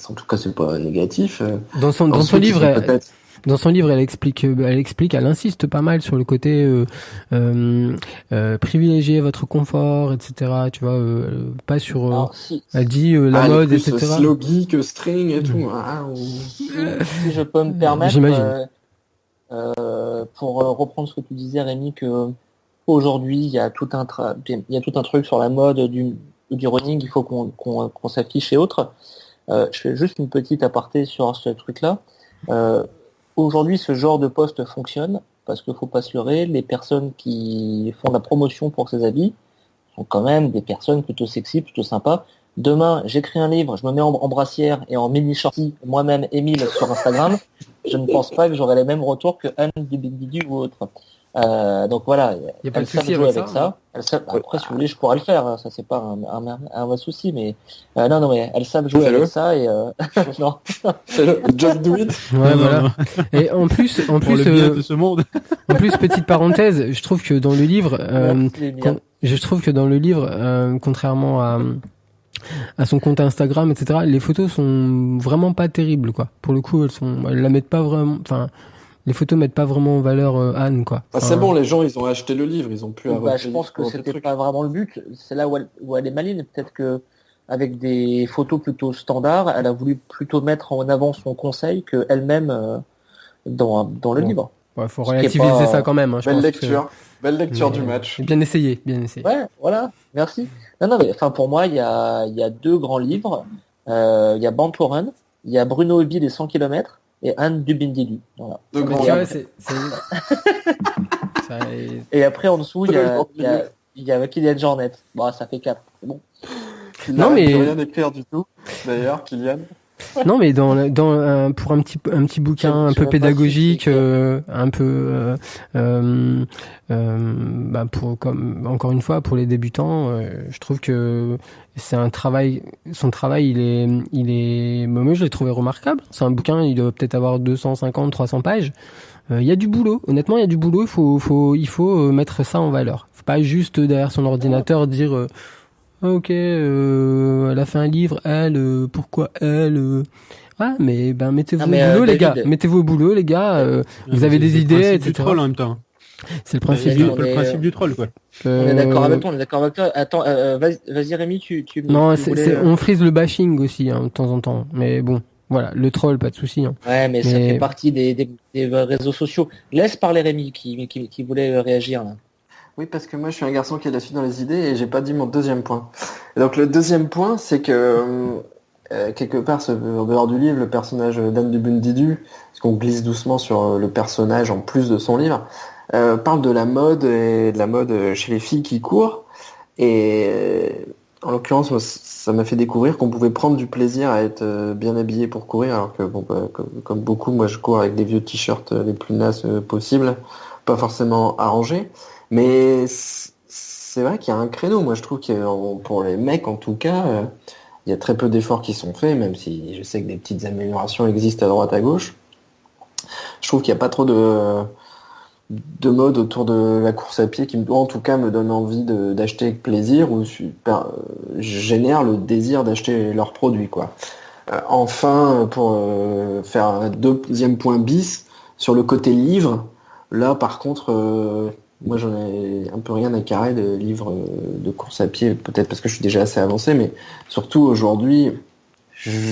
En tout cas, c'est pas négatif. Dans son livre, elle explique, elle insiste pas mal sur le côté privilégier votre confort, etc. Tu vois, pas sur. Alors, elle dit la mode, plus etc. Sloggy que string et tout. Si je peux me permettre, J'imagine. pour reprendre ce que tu disais, Rémi, que aujourd'hui il y a tout un truc sur la mode du running, il faut qu'on s'affiche et autres. Je fais juste une petite aparté sur ce truc-là. Aujourd'hui, ce genre de poste fonctionne parce qu'il faut pas se leurrer, les personnes qui font la promotion pour ces habits sont quand même des personnes plutôt sexy, plutôt sympas. Demain, j'écris un livre, je me mets en brassière et en mini shorty, moi-même, Émile, sur Instagram. Je ne pense pas que j'aurai les mêmes retours que Anne du Bididu ou autre. Donc voilà, Y a pas de elles savent souci jouer avec avec ça. Après, si vous voulez, je pourrais le faire. Ça, c'est pas un vrai souci, mais non, mais elles savent jouer avec ça et non. Just do it. Ouais, voilà. Et en plus, Pour le bien de ce monde. en plus, petite parenthèse, je trouve que dans le livre, contrairement à son compte Instagram, etc., les photos sont vraiment pas terribles, quoi. Pour le coup, elles la mettent pas vraiment, enfin, les photos mettent pas vraiment en valeur Anne, quoi. Enfin, c'est bon, les gens, ils ont acheté le livre, ils ont pu avoir. Je pense que c'était pas vraiment le but. C'est là où elle est maligne. Peut-être que avec des photos plutôt standards, elle a voulu plutôt mettre en avant son conseil que elle-même dans le livre. Ouais, faut relativiser ça quand même. Hein, Belle lecture du match. Bien essayé. Ouais, voilà, merci. Non, mais enfin pour moi, il y a deux grands livres. Il y a Born to Run, il y a Bruno Obi les 100 km et Anne du Bindidu. Voilà. Et après en dessous, il y a Kylian Jornet. Bon, ça fait 4. C'est bon. Non mais rien écrire du tout. D'ailleurs, Kylian. Non, mais pour un petit bouquin un peu pédagogique, encore une fois pour les débutants, je trouve que c'est un travail. Son travail, moi je l'ai trouvé remarquable. C'est un bouquin, il doit peut-être avoir 250, 300 pages. Il y a du boulot. Honnêtement, il y a du boulot. Il faut mettre ça en valeur. Faut pas juste derrière son ordinateur dire. Ok, elle a fait un livre, pourquoi elle Ah, mais mettez-vous au boulot, les gars. Mettez-vous au boulot, les gars. Vous avez des idées, etc. C'est le principe du troll en même temps. C'est le principe le principe du troll, quoi. On est d'accord avec toi, Attends, vas-y Rémi, Non, on frise le bashing aussi, hein, de temps en temps. Mais bon, voilà, le troll, pas de souci. Hein. Ouais, mais ça fait partie des réseaux sociaux. Laisse parler Rémi qui voulait réagir là. Oui, parce que moi je suis un garçon qui a la suite dans les idées et j'ai pas dit mon deuxième point. Et donc le deuxième point, c'est que quelque part, en dehors du livre, le personnage d'Anne du Bundidu, parce qu'on glisse doucement sur le personnage en plus de son livre, parle de la mode et de la mode chez les filles qui courent. Et en l'occurrence, moi, ça m'a fait découvrir qu'on pouvait prendre du plaisir à être bien habillé pour courir, alors que comme beaucoup, moi je cours avec des vieux t-shirts les plus nasses possibles, pas forcément arrangés. Mais c'est vrai qu'il y a un créneau. Moi, je trouve que pour les mecs, en tout cas, il y a très peu d'efforts qui sont faits, même si je sais que des petites améliorations existent à droite à gauche. Je trouve qu'il n'y a pas trop de mode autour de la course à pied qui, en tout cas, me donne envie d'acheter avec plaisir ou génère le désir d'acheter leurs produits, quoi. Enfin, pour faire un deuxième point bis sur le côté livre, là, par contre. moi j'en ai un peu rien à carrer de livres de course à pied, peut-être parce que je suis déjà assez avancé, mais surtout aujourd'hui,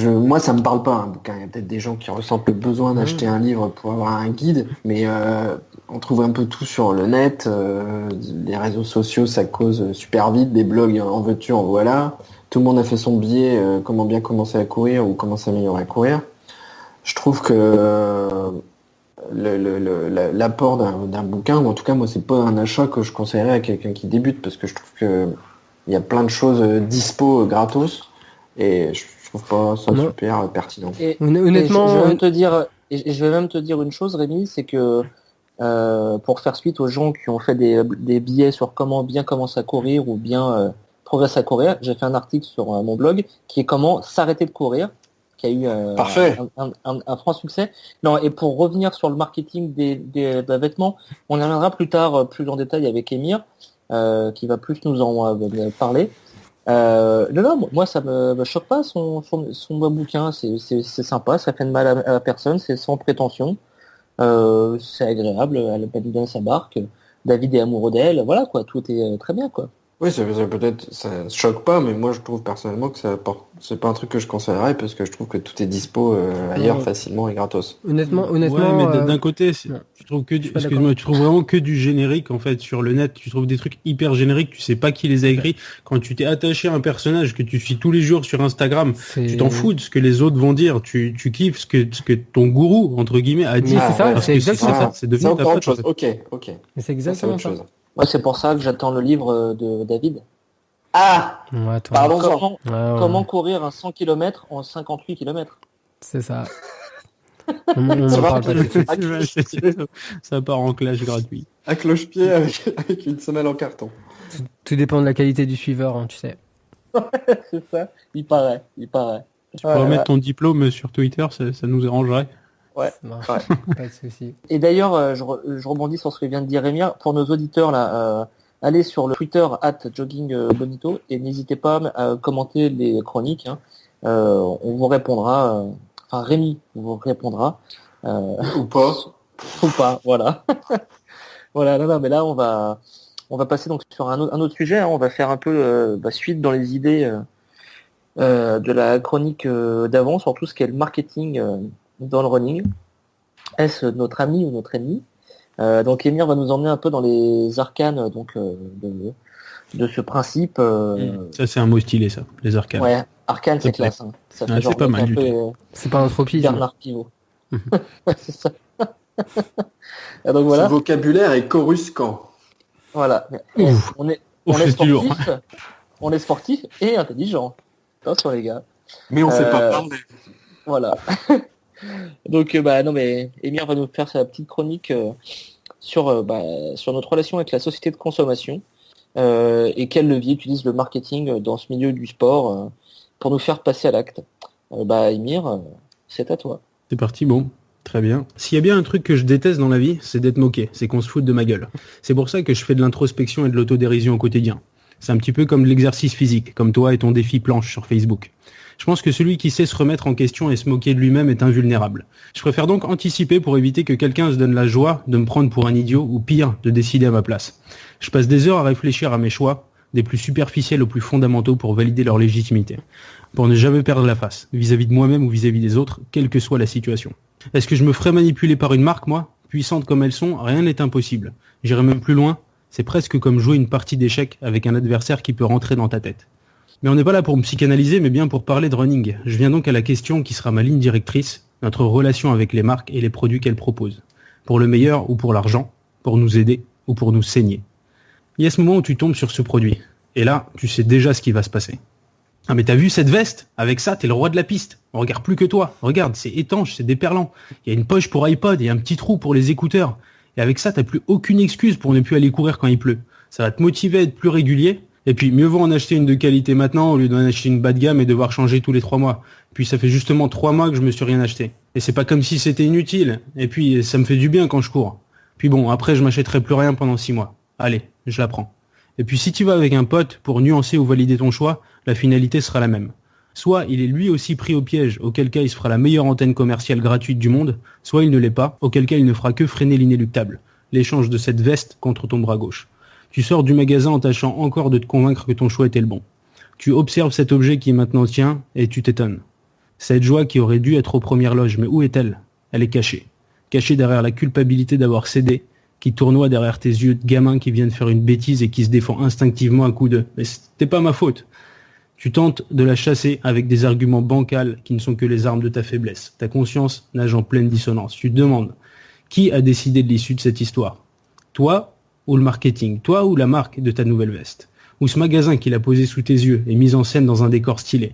moi ça me parle pas un bouquin. Il y a peut-être des gens qui ressentent le besoin d'acheter un livre pour avoir un guide, mais on trouve un peu tout sur le net, les réseaux sociaux ça cause super vite, des blogs en veux-tu, en voilà. Tout le monde a fait son billet, comment bien commencer à courir ou comment s'améliorer à courir. Je trouve que l'apport d'un bouquin, ou en tout cas moi c'est pas un achat que je conseillerais à quelqu'un qui débute, parce que je trouve que il y a plein de choses dispo gratos et je trouve pas ça super pertinent. Honnêtement, je vais même te dire une chose, Rémi, c'est que pour faire suite aux gens qui ont fait des billets sur comment bien commencer à courir ou bien progresser à courir, j'ai fait un article sur mon blog qui est comment s'arrêter de courir, qui a eu un franc succès. Non, et pour revenir sur le marketing des vêtements, on y reviendra plus tard, plus en détail avec Émir, qui va plus nous en parler. Non, moi ça me choque pas son bouquin, c'est sympa, ça fait de mal à personne, c'est sans prétention, c'est agréable, elle a bien sa barque, David est amoureux d'elle, voilà quoi, tout est très bien quoi. Oui, ça choque pas, mais moi je trouve personnellement que c'est pas un truc que je conseillerais, parce que je trouve que tout est dispo ailleurs facilement et gratos. Honnêtement, ouais, mais d'un côté, tu trouves tu trouves vraiment que du générique en fait sur le net. Tu trouves des trucs hyper génériques. Tu sais pas qui les a écrits. Quand tu t'es attaché à un personnage que tu suis tous les jours sur Instagram, tu t'en fous de ce que les autres vont dire. Tu kiffes ce que ton gourou entre guillemets a dit. C'est ça, c'est exactement ça. C'est devenu ta autre chose. Ok. Mais c'est exactement ça. Ouais, c'est pour ça que j'attends le livre de David. Pardon. Comment courir un 100 km en 58 km. C'est ça. On en parle pas tout de suite. Ça part en clash gratuit. À cloche-pied avec une semelle en carton. Tout dépend de la qualité du suiveur, hein, tu sais. C'est ça. Il paraît. Tu pourrais mettre ton diplôme sur Twitter, ça nous arrangerait. Ouais. Pas de souci. Et d'ailleurs, je rebondis sur ce que vient de dire Rémi. Pour nos auditeurs là, allez sur le Twitter @joggingbonito et n'hésitez pas à commenter les chroniques. Hein. On vous répondra. Enfin, Rémi vous répondra. Ou pas, voilà. Voilà. Non, mais là on va passer donc sur un autre sujet. Hein. On va faire un peu suite dans les idées de la chronique d'avant sur tout ce qui est le marketing dans le running. Est-ce notre ami ou notre ennemi? Donc Émir va nous emmener un peu dans les arcanes donc de ce principe. Ça c'est un mot stylé ça, les arcanes. Ouais, arcane c'est classe. Hein. Ça fait c'est pas mal du tout. C'est pas un tropisme. Bernard Pivot. C'est ça. Et donc voilà. Ce vocabulaire est coruscant. Voilà. On est sportif et intelligent. Attention les gars. Mais on sait pas parler. Voilà. Donc non mais Émir va nous faire sa petite chronique sur notre relation avec la société de consommation et quel levier utilise le marketing dans ce milieu du sport pour nous faire passer à l'acte. Émir, c'est à toi. C'est parti, bon. Très bien. S'il y a bien un truc que je déteste dans la vie, c'est d'être moqué, c'est qu'on se foute de ma gueule. C'est pour ça que je fais de l'introspection et de l'autodérision au quotidien. C'est un petit peu comme l'exercice physique, comme toi et ton défi planche sur Facebook. Je pense que celui qui sait se remettre en question et se moquer de lui-même est invulnérable. Je préfère donc anticiper pour éviter que quelqu'un se donne la joie de me prendre pour un idiot ou pire, de décider à ma place. Je passe des heures à réfléchir à mes choix, des plus superficiels aux plus fondamentaux pour valider leur légitimité. Pour ne jamais perdre la face, vis-à-vis de moi-même ou vis-à-vis des autres, quelle que soit la situation. Est-ce que je me ferais manipuler par une marque, moi? Puissantes comme elles sont, rien n'est impossible. J'irai même plus loin, c'est presque comme jouer une partie d'échecs avec un adversaire qui peut rentrer dans ta tête. Mais on n'est pas là pour me psychanalyser, mais bien pour parler de running. Je viens donc à la question qui sera ma ligne directrice, notre relation avec les marques et les produits qu'elles proposent. Pour le meilleur ou pour l'argent, pour nous aider ou pour nous saigner. Il y a ce moment où tu tombes sur ce produit. Et là, tu sais déjà ce qui va se passer. Ah mais t'as vu cette veste? Avec ça, t'es le roi de la piste. On regarde plus que toi. Regarde, c'est étanche, c'est déperlant. Il y a une poche pour iPod et un petit trou pour les écouteurs. Et avec ça, t'as plus aucune excuse pour ne plus aller courir quand il pleut. Ça va te motiver à être plus régulier. Et puis, mieux vaut en acheter une de qualité maintenant au lieu d'en acheter une bas de gamme et devoir changer tous les 3 mois. Puis ça fait justement 3 mois que je me suis rien acheté. Et c'est pas comme si c'était inutile. Et puis, ça me fait du bien quand je cours. Puis bon, après, je m'achèterai plus rien pendant 6 mois. Allez, je la prends. Et puis si tu vas avec un pote pour nuancer ou valider ton choix, la finalité sera la même. Soit il est lui aussi pris au piège, auquel cas il se fera la meilleure antenne commerciale gratuite du monde, soit il ne l'est pas, auquel cas il ne fera que freiner l'inéluctable. l'échange de cette veste contre ton bras gauche. Tu sors du magasin en tâchant encore de te convaincre que ton choix était le bon. Tu observes cet objet qui est maintenant tien et tu t'étonnes. Cette joie qui aurait dû être aux premières loges, mais où est-elle ? Elle est cachée. Cachée derrière la culpabilité d'avoir cédé, qui tournoie derrière tes yeux de gamin qui vient de faire une bêtise et qui se défend instinctivement à coups de « mais c'était pas ma faute ». Tu tentes de la chasser avec des arguments bancals qui ne sont que les armes de ta faiblesse. Ta conscience nage en pleine dissonance. Tu te demandes, qui a décidé de l'issue de cette histoire ? Toi ou le marketing ? Toi ou la marque de ta nouvelle veste ? Ou ce magasin qui l'a posé sous tes yeux et mis en scène dans un décor stylé ?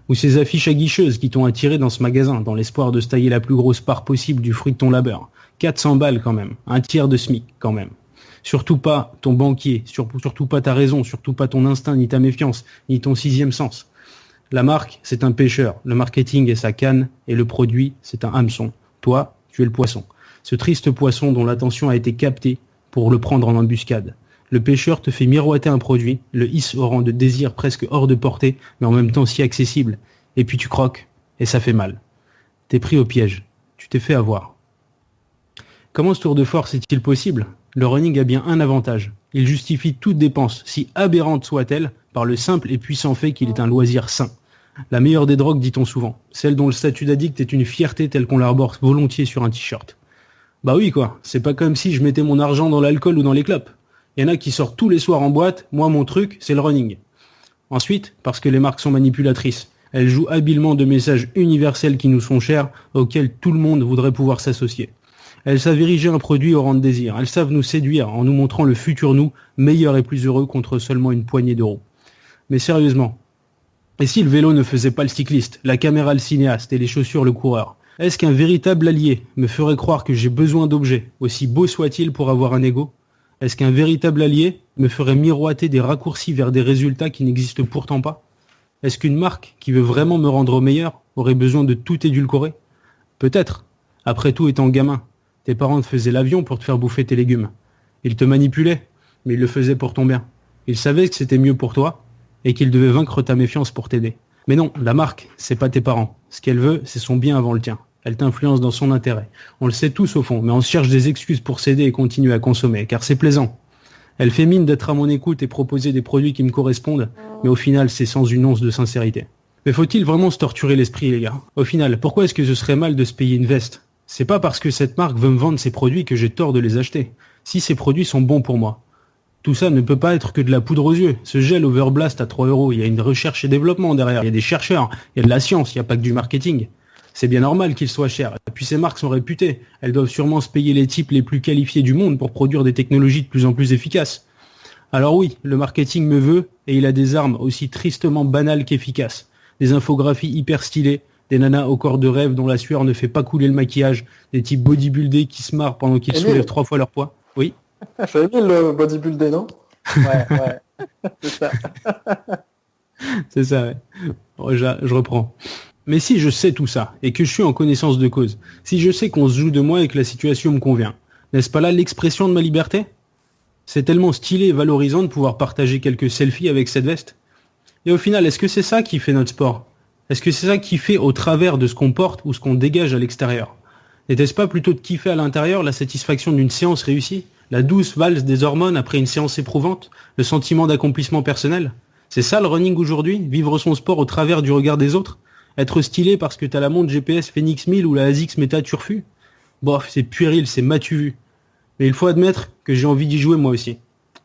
Ou ces affiches aguicheuses qui t'ont attiré dans ce magasin dans l'espoir de se tailler la plus grosse part possible du fruit de ton labeur ? 400 balles quand même, un tiers de SMIC quand même. Surtout pas ton banquier, surtout pas ta raison, surtout pas ton instinct, ni ta méfiance, ni ton sixième sens. La marque, c'est un pêcheur, le marketing est sa canne, et le produit, c'est un hameçon. Toi, tu es le poisson. Ce triste poisson dont l'attention a été captée pour le prendre en embuscade. Le pêcheur te fait miroiter un produit, le hisse au rang de désir presque hors de portée, mais en même temps si accessible. Et puis tu croques, et ça fait mal. T'es pris au piège. Tu t'es fait avoir. Comment ce tour de force est-il possible ? Le running a bien un avantage. Il justifie toute dépense, si aberrante soit-elle, par le simple et puissant fait qu'il est un loisir sain. La meilleure des drogues, dit-on souvent. Celle dont le statut d'addict est une fierté telle qu'on l'arbore volontiers sur un t-shirt. Bah oui quoi, c'est pas comme si je mettais mon argent dans l'alcool ou dans les clopes. Il y en a qui sortent tous les soirs en boîte, moi mon truc, c'est le running. Ensuite, parce que les marques sont manipulatrices. Elles jouent habilement de messages universels qui nous sont chers, auxquels tout le monde voudrait pouvoir s'associer. Elles savent ériger un produit au rang de désir. Elles savent nous séduire en nous montrant le futur nous, meilleur et plus heureux contre seulement une poignée d'euros. Mais sérieusement, et si le vélo ne faisait pas le cycliste, la caméra le cinéaste et les chaussures le coureur ? Est-ce qu'un véritable allié me ferait croire que j'ai besoin d'objets, aussi beaux soient-ils pour avoir un ego ? Est-ce qu'un véritable allié me ferait miroiter des raccourcis vers des résultats qui n'existent pourtant pas ? Est-ce qu'une marque qui veut vraiment me rendre meilleur aurait besoin de tout édulcorer ? Peut-être. Après tout, étant gamin, tes parents te faisaient l'avion pour te faire bouffer tes légumes. Ils te manipulaient, mais ils le faisaient pour ton bien. Ils savaient que c'était mieux pour toi et qu'ils devaient vaincre ta méfiance pour t'aider. Mais non, la marque, c'est pas tes parents. Ce qu'elle veut, c'est son bien avant le tien. Elle t'influence dans son intérêt. On le sait tous au fond, mais on se cherche des excuses pour céder et continuer à consommer, car c'est plaisant. Elle fait mine d'être à mon écoute et proposer des produits qui me correspondent, mais au final, c'est sans une once de sincérité. Mais faut-il vraiment se torturer l'esprit, les gars ? Au final, pourquoi est-ce que ce serait mal de se payer une veste ? C'est pas parce que cette marque veut me vendre ses produits que j'ai tort de les acheter. Si ces produits sont bons pour moi. Tout ça ne peut pas être que de la poudre aux yeux. Ce gel Overblast à 3 €, il y a une recherche et développement derrière. Il y a des chercheurs, il y a de la science, il n'y a pas que du marketing. C'est bien normal qu'il soit cher. Et puis ces marques sont réputées. Elles doivent sûrement se payer les types les plus qualifiés du monde pour produire des technologies de plus en plus efficaces. Alors oui, le marketing me veut, et il a des armes aussi tristement banales qu'efficaces. Des infographies hyper stylées, des nanas au corps de rêve dont la sueur ne fait pas couler le maquillage, des types bodybuildés qui se marrent pendant qu'ils soulèvent 3 fois leur poids. Oui. J'avais mis le bodybuildé, non ? Ouais. C'est ça. C'est ça, ouais. Bon, je reprends. Mais si je sais tout ça, et que je suis en connaissance de cause, si je sais qu'on se joue de moi et que la situation me convient, n'est-ce pas là l'expression de ma liberté ? C'est tellement stylé et valorisant de pouvoir partager quelques selfies avec cette veste. Et au final, est-ce que c'est ça qui fait notre sport ? Est-ce que c'est ça qui fait au travers de ce qu'on porte ou ce qu'on dégage à l'extérieur ? N'était-ce pas plutôt de kiffer à l'intérieur la satisfaction d'une séance réussie ? La douce valse des hormones après une séance éprouvante ? Le sentiment d'accomplissement personnel ? C'est ça le running aujourd'hui ? Vivre son sport au travers du regard des autres ? Être stylé parce que t'as la montre GPS Phoenix 1000 ou la ASICS Meta Turfu ? Bof, c'est puéril, c'est m'as-tu vu. Mais il faut admettre que j'ai envie d'y jouer moi aussi.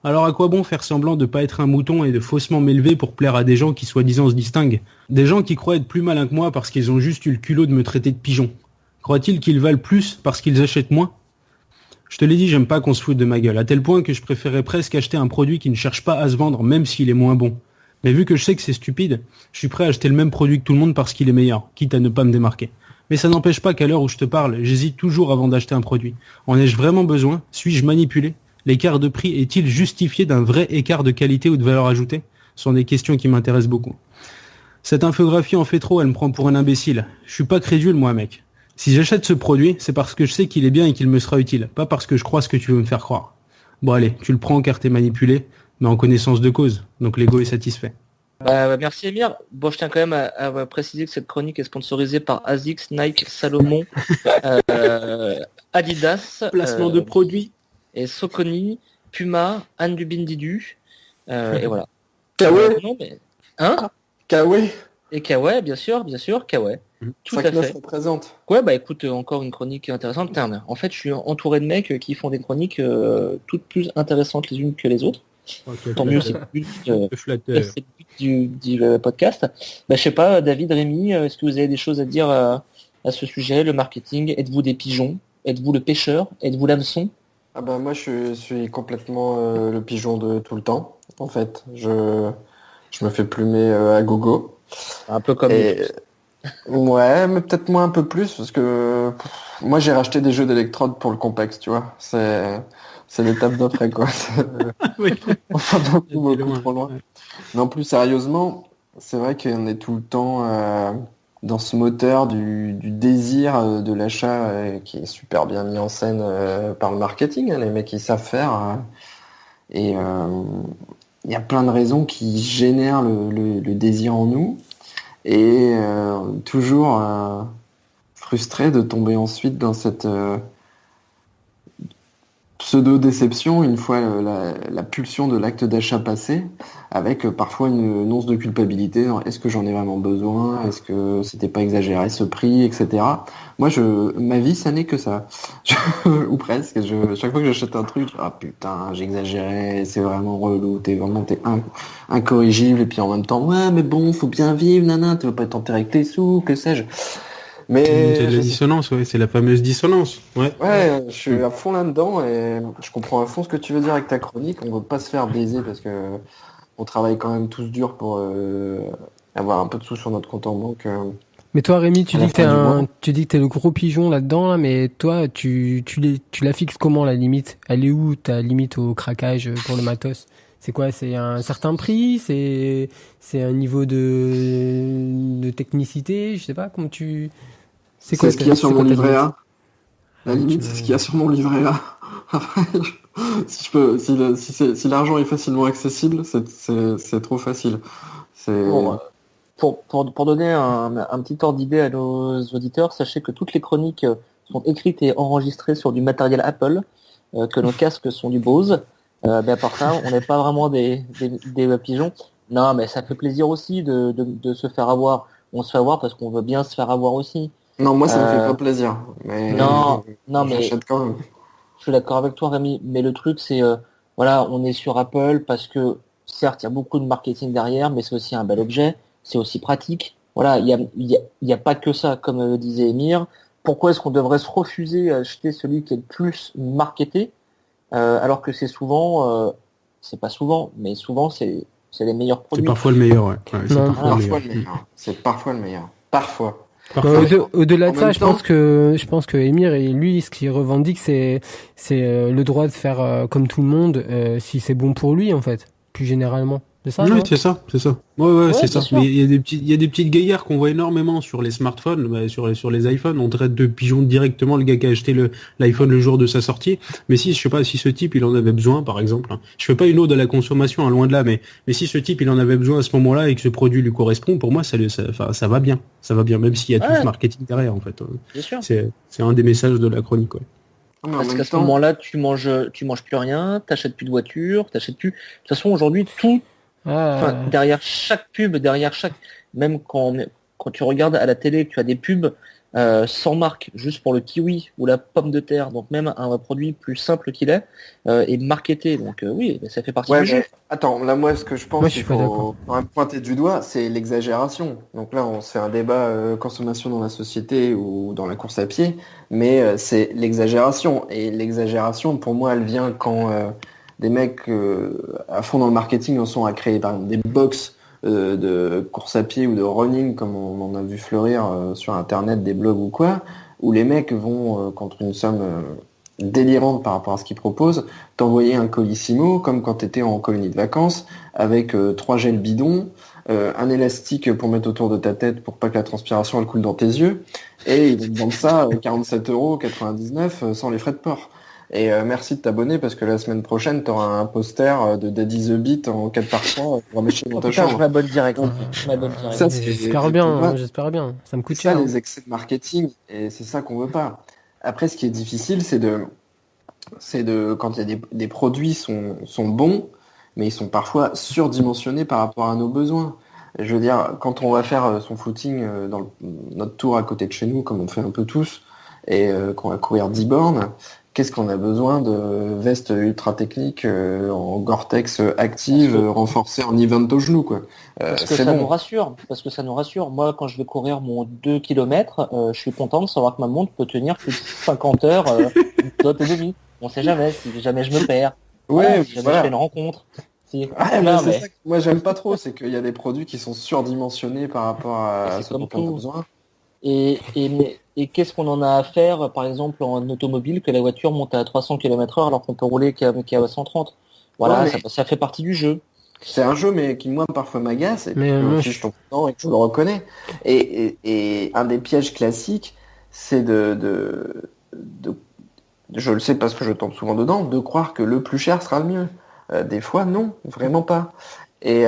Alors à quoi bon faire semblant de pas être un mouton et de faussement m'élever pour plaire à des gens qui soi-disant se distinguent ? Des gens qui croient être plus malins que moi parce qu'ils ont juste eu le culot de me traiter de pigeon. Croient-ils qu'ils valent plus parce qu'ils achètent moins ? Je te l'ai dit, j'aime pas qu'on se foute de ma gueule, à tel point que je préférais presque acheter un produit qui ne cherche pas à se vendre même s'il est moins bon. Mais vu que je sais que c'est stupide, je suis prêt à acheter le même produit que tout le monde parce qu'il est meilleur, quitte à ne pas me démarquer. Mais ça n'empêche pas qu'à l'heure où je te parle, j'hésite toujours avant d'acheter un produit. En ai-je vraiment besoin ? Suis-je manipulé ? L'écart de prix est-il justifié d'un vrai écart de qualité ou de valeur ajoutée ? Ce sont des questions qui m'intéressent beaucoup. Cette infographie en fait trop, elle me prend pour un imbécile. Je suis pas crédule, moi, mec. Si j'achète ce produit, c'est parce que je sais qu'il est bien et qu'il me sera utile, pas parce que je crois ce que tu veux me faire croire. Bon allez, tu le prends car t'es manipulé, mais en connaissance de cause, donc l'ego est satisfait. Merci Emir. Bon, je tiens quand même à préciser que cette chronique est sponsorisée par ASICS, Nike, Salomon, Adidas. Placement de produits. et Soconi, Puma, Anne Dubin-Didu, et voilà. Kawaii. Non mais hein? Kawaii. Et Kawaii, bien sûr, Kawaii. Tout à fait. Représente. Ouais, bah écoute, encore une chronique intéressante. Putain, en fait, je suis entouré de mecs qui font des chroniques toutes plus intéressantes les unes que les autres. Tant mieux, c'est le but, du podcast. Bah, je sais pas, David, Rémi, est-ce que vous avez des choses à dire à ce sujet, le marketing? Êtes-vous des pigeons? Êtes-vous le pêcheur? Êtes-vous l'hameçon? Ah bah moi je suis complètement le pigeon de tout le temps. En fait, je me fais plumer à gogo. Un peu comme ouais, mais peut-être moins un peu plus parce que moi j'ai racheté des jeux d'électrode pour le complexe, tu vois. C'est l'étape d'après quoi. On va beaucoup trop loin. Mais en plus sérieusement, c'est vrai qu'on est tout le temps dans ce moteur du désir de l'achat qui est super bien mis en scène par le marketing, hein, les mecs ils savent faire. Et il y a plein de raisons qui génèrent le désir en nous. Et toujours frustré de tomber ensuite dans cette pseudo-déception une fois la pulsion de l'acte d'achat passé, avec parfois une once de culpabilité. Est-ce que j'en ai vraiment besoin? Est-ce que c'était pas exagéré ce prix, etc. Moi, ma vie, ça n'est que ça. Ou presque. Chaque fois que j'achète un truc, ah putain, j'exagérais, c'est vraiment relou, t'es incorrigible, et puis en même temps, ouais, mais bon, faut bien vivre, nana, tu veux pas être enterré avec tes sous, que sais-je. Mais c'est la dissonance, ouais, c'est la fameuse dissonance. Ouais, je suis à fond là-dedans et je comprends à fond ce que tu veux dire avec ta chronique. On veut pas se faire baiser parce que on travaille quand même tous dur pour avoir un peu de sous sur notre compte en banque. Mais toi, Rémi, tu dis que t'es le gros pigeon là-dedans, là, mais toi, tu la fixes comment, la limite? Elle est où ta limite au craquage pour le matos? C'est quoi? C'est un certain prix? C'est un niveau de technicité? Je sais pas, comment tu... C'est quoi ce qu'il y a sur mon livret A. La limite, c'est ce qu'il y a sur mon livret A. Après, si l'argent est facilement accessible, c'est trop facile. Bon, pour donner un petit ordre d'idée à nos auditeurs, sachez que toutes les chroniques sont écrites et enregistrées sur du matériel Apple, que nos casques sont du Bose. Mais à part ça, on n'est pas vraiment des pigeons. Non, mais ça fait plaisir aussi de se faire avoir. On se fait avoir parce qu'on veut bien se faire avoir aussi. Non, moi ça me fait pas plaisir. Mais non, mais j'achète quand même. Je suis d'accord avec toi, Rémi. Mais le truc, c'est voilà, on est sur Apple parce que certes, il y a beaucoup de marketing derrière, mais c'est aussi un bel objet, c'est aussi pratique. Voilà, il y a pas que ça, comme disait Emir. Pourquoi est-ce qu'on devrait se refuser à acheter celui qui est le plus marketé, alors que c'est souvent, c'est pas souvent, mais souvent c'est les meilleurs produits. C'est parfois le meilleur, ouais. C'est parfois le meilleur. Parfois. Au-delà de ça, je pense que Emir et lui, ce qu'il revendique, c'est le droit de faire comme tout le monde, si c'est bon pour lui, en fait, plus généralement. C'est ça? Oui, c'est ça. Ouais, c'est ça. Sûr. Mais il y a des petites gaillards qu'on voit énormément sur les smartphones, sur les iPhones. On traite de pigeon directement le gars qui a acheté l'iPhone le jour de sa sortie. Mais si, je sais pas, si ce type, il en avait besoin, par exemple. Je fais pas une ode à la consommation, loin de là, mais si ce type, il en avait besoin à ce moment-là et que ce produit lui correspond, pour moi, ça va bien. Ça va bien, même s'il y a tout ce marketing derrière, en fait. Bien sûr. C'est un des messages de la chronique, ouais. Parce qu'à ce moment-là, tu manges plus rien, t'achètes plus de voiture, t'achètes plus. De toute façon, aujourd'hui, tout. Derrière chaque pub, même quand tu regardes à la télé, tu as des pubs sans marque, juste pour le kiwi ou la pomme de terre, donc même un produit plus simple qu'il est marketé. Donc oui, ça fait partie du jeu. Attends, là moi ce que je pense qu'il faut quand même pointer du doigt, c'est l'exagération. Donc là on se fait un débat consommation dans la société ou dans la course à pied, mais c'est l'exagération. Et l'exagération pour moi elle vient quand des mecs à fond dans le marketing en sont à créer par exemple, des box de course à pied ou de running comme on en a vu fleurir sur internet, des blogs ou quoi, où les mecs vont contre une somme délirante par rapport à ce qu'ils proposent, t'envoyer un colissimo comme quand t'étais en colonie de vacances avec 3 gels bidons, un élastique pour mettre autour de ta tête pour pas que la transpiration elle coule dans tes yeux, et ils vont te vendre ça 47,99 € sans les frais de port. Et merci de t'abonner parce que la semaine prochaine, tu auras un poster de Daddy the Beat en 4x3 pour mettre dans ta chambre. Je m'abonne direct. Ça, j'espère bien. Ça me coûte cher. C'est ça les excès de marketing et c'est ça qu'on veut pas. Après, ce qui est difficile, c'est de c'est quand il y a des produits sont bons, mais ils sont parfois surdimensionnés par rapport à nos besoins. Je veux dire, quand on va faire son footing notre tour à côté de chez nous, comme on fait un peu tous, et qu'on va courir 10 bornes, qu'est-ce qu'on a besoin de vestes ultra techniques en Gore-Tex active, renforcées en event au genou, quoi. Parce que C'est ça bon. nous rassure. Parce que ça nous rassure. Moi, quand je vais courir mon 2 km, je suis content de savoir que ma montre peut tenir plus de 50 heures d'autonomie. On sait jamais, si jamais je me perds. Voilà, Ouais, si jamais je voilà. fais une rencontre. Si. Ouais, mais Non, c'est ça que moi j'aime pas trop, c'est qu'il y a des produits qui sont surdimensionnés par rapport à c'est ce comme dont on a tout. besoin. Et qu'est-ce qu'on en a à faire, par exemple, en automobile, que la voiture monte à 300 km/h alors qu'on peut rouler qu'à 130? Ouais, Voilà, mais ça fait partie du jeu. c'est un jeu mais qui moi parfois m'agace et puis Mais que moi, aussi je tombe dedans et que je le reconnais. Et un des pièges classiques, c'est de- je le sais parce que je tombe souvent dedans, de croire que le plus cher sera le mieux. Des fois, non, vraiment pas. Et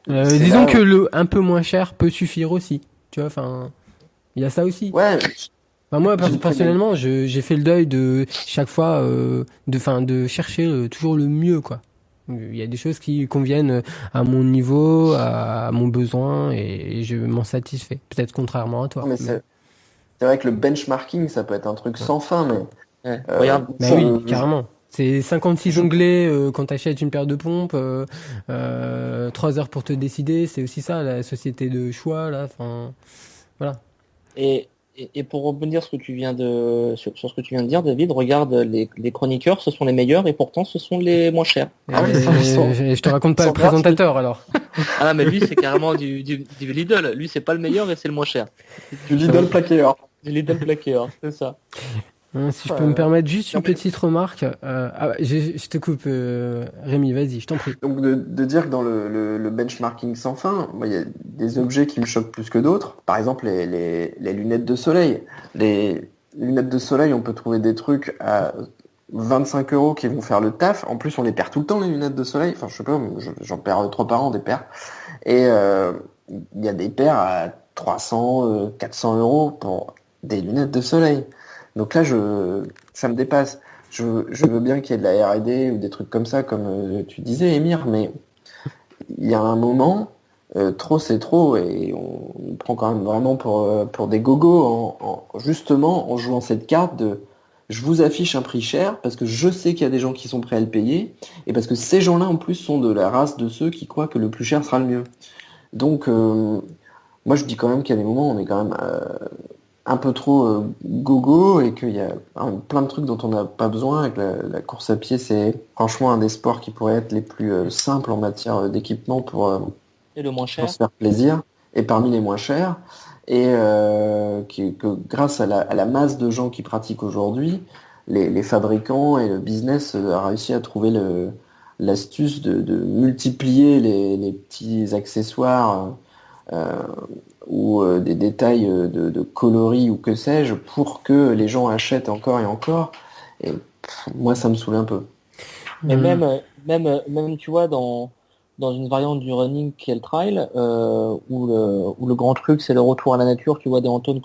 c'est disons là que où... le un peu moins cher peut suffire aussi. Tu vois, enfin, il y a ça aussi. Ouais, Enfin, moi, j'ai pris l'exemple. personnellement, j'ai fait le deuil de chaque fois, de chercher toujours le mieux, quoi. Il y a des choses qui conviennent à mon niveau, à mon besoin, et je m'en satisfais. Peut-être contrairement à Non, toi. mais c'est vrai que le benchmarking, ça peut être un truc Ouais. sans fin, mais Ouais. Regarde, Bah oui, carrément. C'est 56 je- onglets quand t'achètes une paire de pompes, 3 heures pour te décider. C'est aussi ça, la société de choix, là. Enfin, voilà. et pour rebondir sur ce que tu viens de dire, David, regarde les chroniqueurs, ce sont les meilleurs et pourtant ce sont les moins chers. Ah oui, ça, Je te raconte pas ils le sont gratuits. présentateur, alors. Ah non, mais lui c'est carrément du Lidl. Lui c'est pas le meilleur et c'est le moins cher. Du Lidl plaqué or. Du Lidl plaqué, hein, c'est ça. Hein, si je peux me Euh, permettre juste non, une mais petite remarque. Je te coupe, Rémi, vas-y, je t'en prie. donc de dire que dans le benchmarking sans fin, moi, il y a des objets qui me choquent plus que d'autres. Par exemple, les lunettes de soleil. Les lunettes de soleil, on peut trouver des trucs à 25 euros qui vont faire le taf. En plus, on les perd tout le temps, les lunettes de soleil. Enfin, je sais pas, j'en perds 3 par an des paires. Et il y a des paires à 300, 400 euros pour des lunettes de soleil. Donc là, ça me dépasse. Je veux bien qu'il y ait de la R&D ou des trucs comme ça, comme tu disais, Émir, mais il y a un moment, trop c'est trop, et on nous prend quand même vraiment pour des gogos, justement en jouant cette carte de je vous affiche un prix cher parce que je sais qu'il y a des gens qui sont prêts à le payer, et parce que ces gens-là en plus sont de la race de ceux qui croient que le plus cher sera le mieux. Donc moi je dis quand même qu'il y a des moments où on est quand même un peu trop gogo et qu'il y a plein de trucs dont on n'a pas besoin et que la course à pied c'est franchement un des sports qui pourrait être les plus simples en matière d'équipement Et le moins pour cher. se faire plaisir et parmi les moins chers et que grâce à la masse de gens qui pratiquent aujourd'hui, les fabricants et le business a réussi à trouver l'astuce de multiplier les petits accessoires euh, ou des détails de coloris ou que sais-je pour que les gens achètent encore et encore. Et moi, ça me saoule un peu. Mais Hum. même, tu vois, dans une variante du running qui est le trail, où le grand truc, c'est le retour à la nature, tu vois, des Anton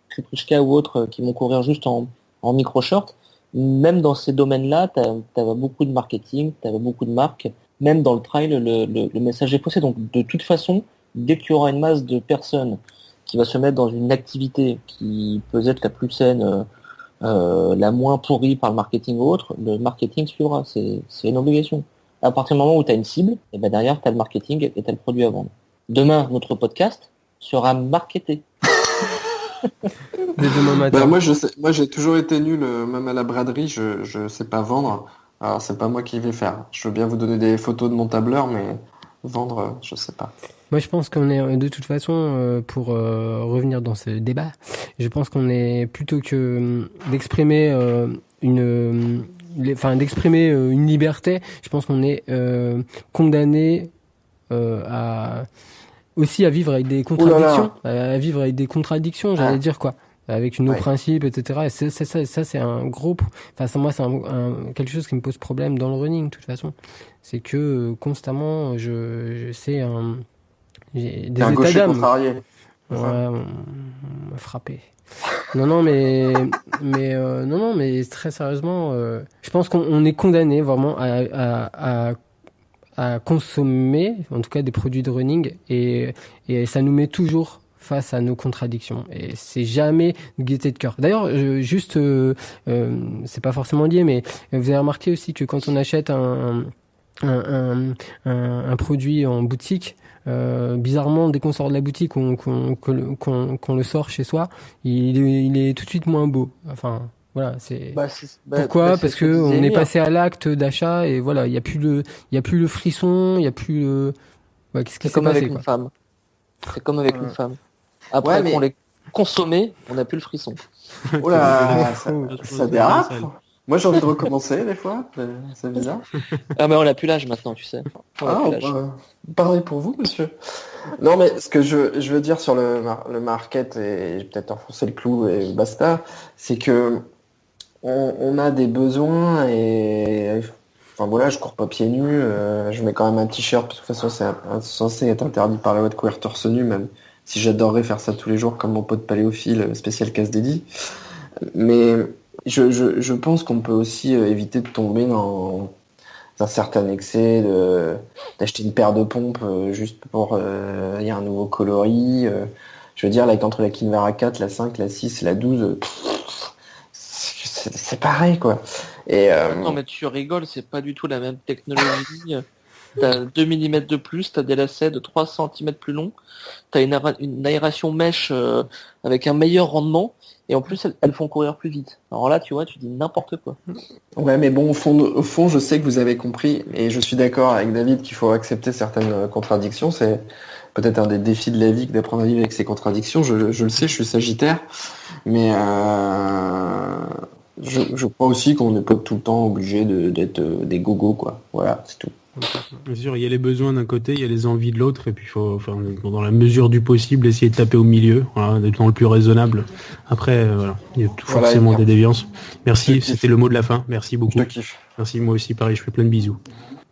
Kruprushka ou autres qui vont courir juste en micro-short, même dans ces domaines-là, t'avais beaucoup de marketing, t'avais beaucoup de marques. Même dans le trail, le message est poussé. Donc, de toute façon, dès qu'il y aura une masse de personnes qui va se mettre dans une activité qui peut être la plus saine, la moins pourrie par le marketing ou autre, le marketing suivra. C'est une obligation. À partir du moment où tu as une cible, et ben derrière, tu as le marketing et tu as le produit à vendre. Demain, notre podcast sera marketé. Dès demain Bah, matin. moi, je sais, moi, j'ai toujours été nul, même à la braderie, je sais pas vendre. Alors, c'est pas moi qui vais faire. Je veux bien vous donner des photos de mon tableur, mais vendre, je sais pas. Moi, je pense qu'on est, de toute façon, pour revenir dans ce débat, je pense qu'on est plutôt que d'exprimer d'exprimer une liberté. Je pense qu'on est condamné à aussi à vivre avec des Ouh là contradictions, là! à vivre avec des contradictions, j'allais Ah, dire quoi, avec nos ouais. principes, etc. Et ça, c'est un gros, enfin, moi, c'est quelque chose qui me pose problème dans le running, de toute façon. C'est que constamment, c'est j'ai T'es des un états gaucher d'âme. contrarié, c'est Ouais, ça? frappé. Non, mais très sérieusement, je pense qu'on est condamné vraiment à consommer, en tout cas des produits de running, et ça nous met toujours face à nos contradictions. Et c'est jamais de gaieté de cœur. D'ailleurs, c'est pas forcément lié, mais vous avez remarqué aussi que quand on achète un produit en boutique, bizarrement, dès qu'on sort de la boutique, qu'on le sort chez soi, il est tout de suite moins beau. Enfin, voilà, c'est pourquoi? Parce que on est passé à l'acte d'achat et voilà, il y a plus le frisson, il y a plus le. Ouais, qu'est-ce qui s'est passé, avec une femme. C'est comme avec une femme. Après qu'on l'ait consommé, on n'a plus le frisson. Oula, ça dérape. Moi, j'ai envie de recommencer des fois. C'est bizarre. Ah, mais on n'a plus l'âge maintenant, tu sais. Parlez pour vous, monsieur. Non, mais ce que je veux dire sur le market, et peut-être enfoncer le clou et basta, c'est que on a des besoins et... Enfin voilà, je cours pas pieds nus, je mets quand même un t-shirt, parce que de toute façon, c'est censé être interdit par la loi de courir torse nu, même si j'adorerais faire ça tous les jours comme mon pote paléophile spécial casse dédié. Mais... Je pense qu'on peut aussi éviter de tomber dans un certain excès d'acheter une paire de pompes juste pour il y a un nouveau coloris. Je veux dire, là, entre la Kinvara 4, la 5, la 6 et la 12, c'est pareil, quoi. Et, Non, mais tu rigoles, c'est pas du tout la même technologie. T'as 2 mm de plus, t'as des lacets de 3 cm plus longs, t'as une aération mèche avec un meilleur rendement, et en plus elles font courir plus vite. Alors là, tu vois, tu dis n'importe quoi. Ouais, mais bon, au fond, je sais que vous avez compris, et je suis d'accord avec David qu'il faut accepter certaines contradictions. C'est peut-être un des défis de la vie que d'apprendre à vivre avec ces contradictions. Je le sais, je suis Sagittaire, mais je crois aussi qu'on n'est pas tout le temps obligé d'être des gogos, quoi. Voilà, c'est tout. Bien sûr, il y a les besoins d'un côté, il y a les envies de l'autre, et puis il faut, dans la mesure du possible, essayer de taper au milieu, voilà, d'être dans le plus raisonnable. Après, voilà, il y a forcément des déviances. Merci, c'était le mot de la fin. Merci beaucoup. Je te kiffe. Merci, moi aussi, pareil, je fais plein de bisous.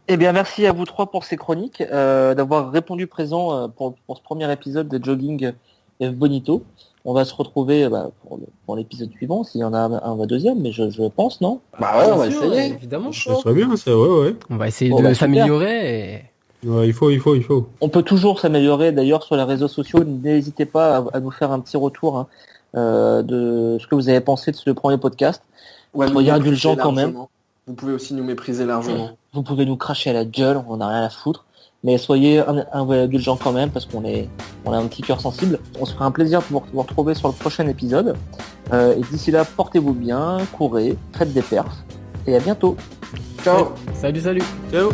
Eh bien, merci à vous trois pour ces chroniques, d'avoir répondu présent pour ce premier épisode de Jogging F Bonito. On va se retrouver pour l'épisode suivant, s'il y en a un deuxième, mais je pense, non? Bah ouais, on va essayer. Évidemment. Ça serait bien, ça, ouais. On va essayer de s'améliorer. Et... Ouais, il faut. On peut toujours s'améliorer, d'ailleurs, sur les réseaux sociaux. N'hésitez pas à nous faire un petit retour de ce que vous avez pensé de ce premier podcast. Ouais, soyez indulgents quand même. Vous pouvez aussi nous mépriser largement. Vous pouvez nous cracher à la gueule, on n'a rien à foutre. Mais soyez indulgents quand même, parce qu'on a un petit cœur sensible. On se fera un plaisir de vous retrouver sur le prochain épisode. Et d'ici là, portez-vous bien, courez, faites des perfs. Et à bientôt. Ciao. Salut. Ciao.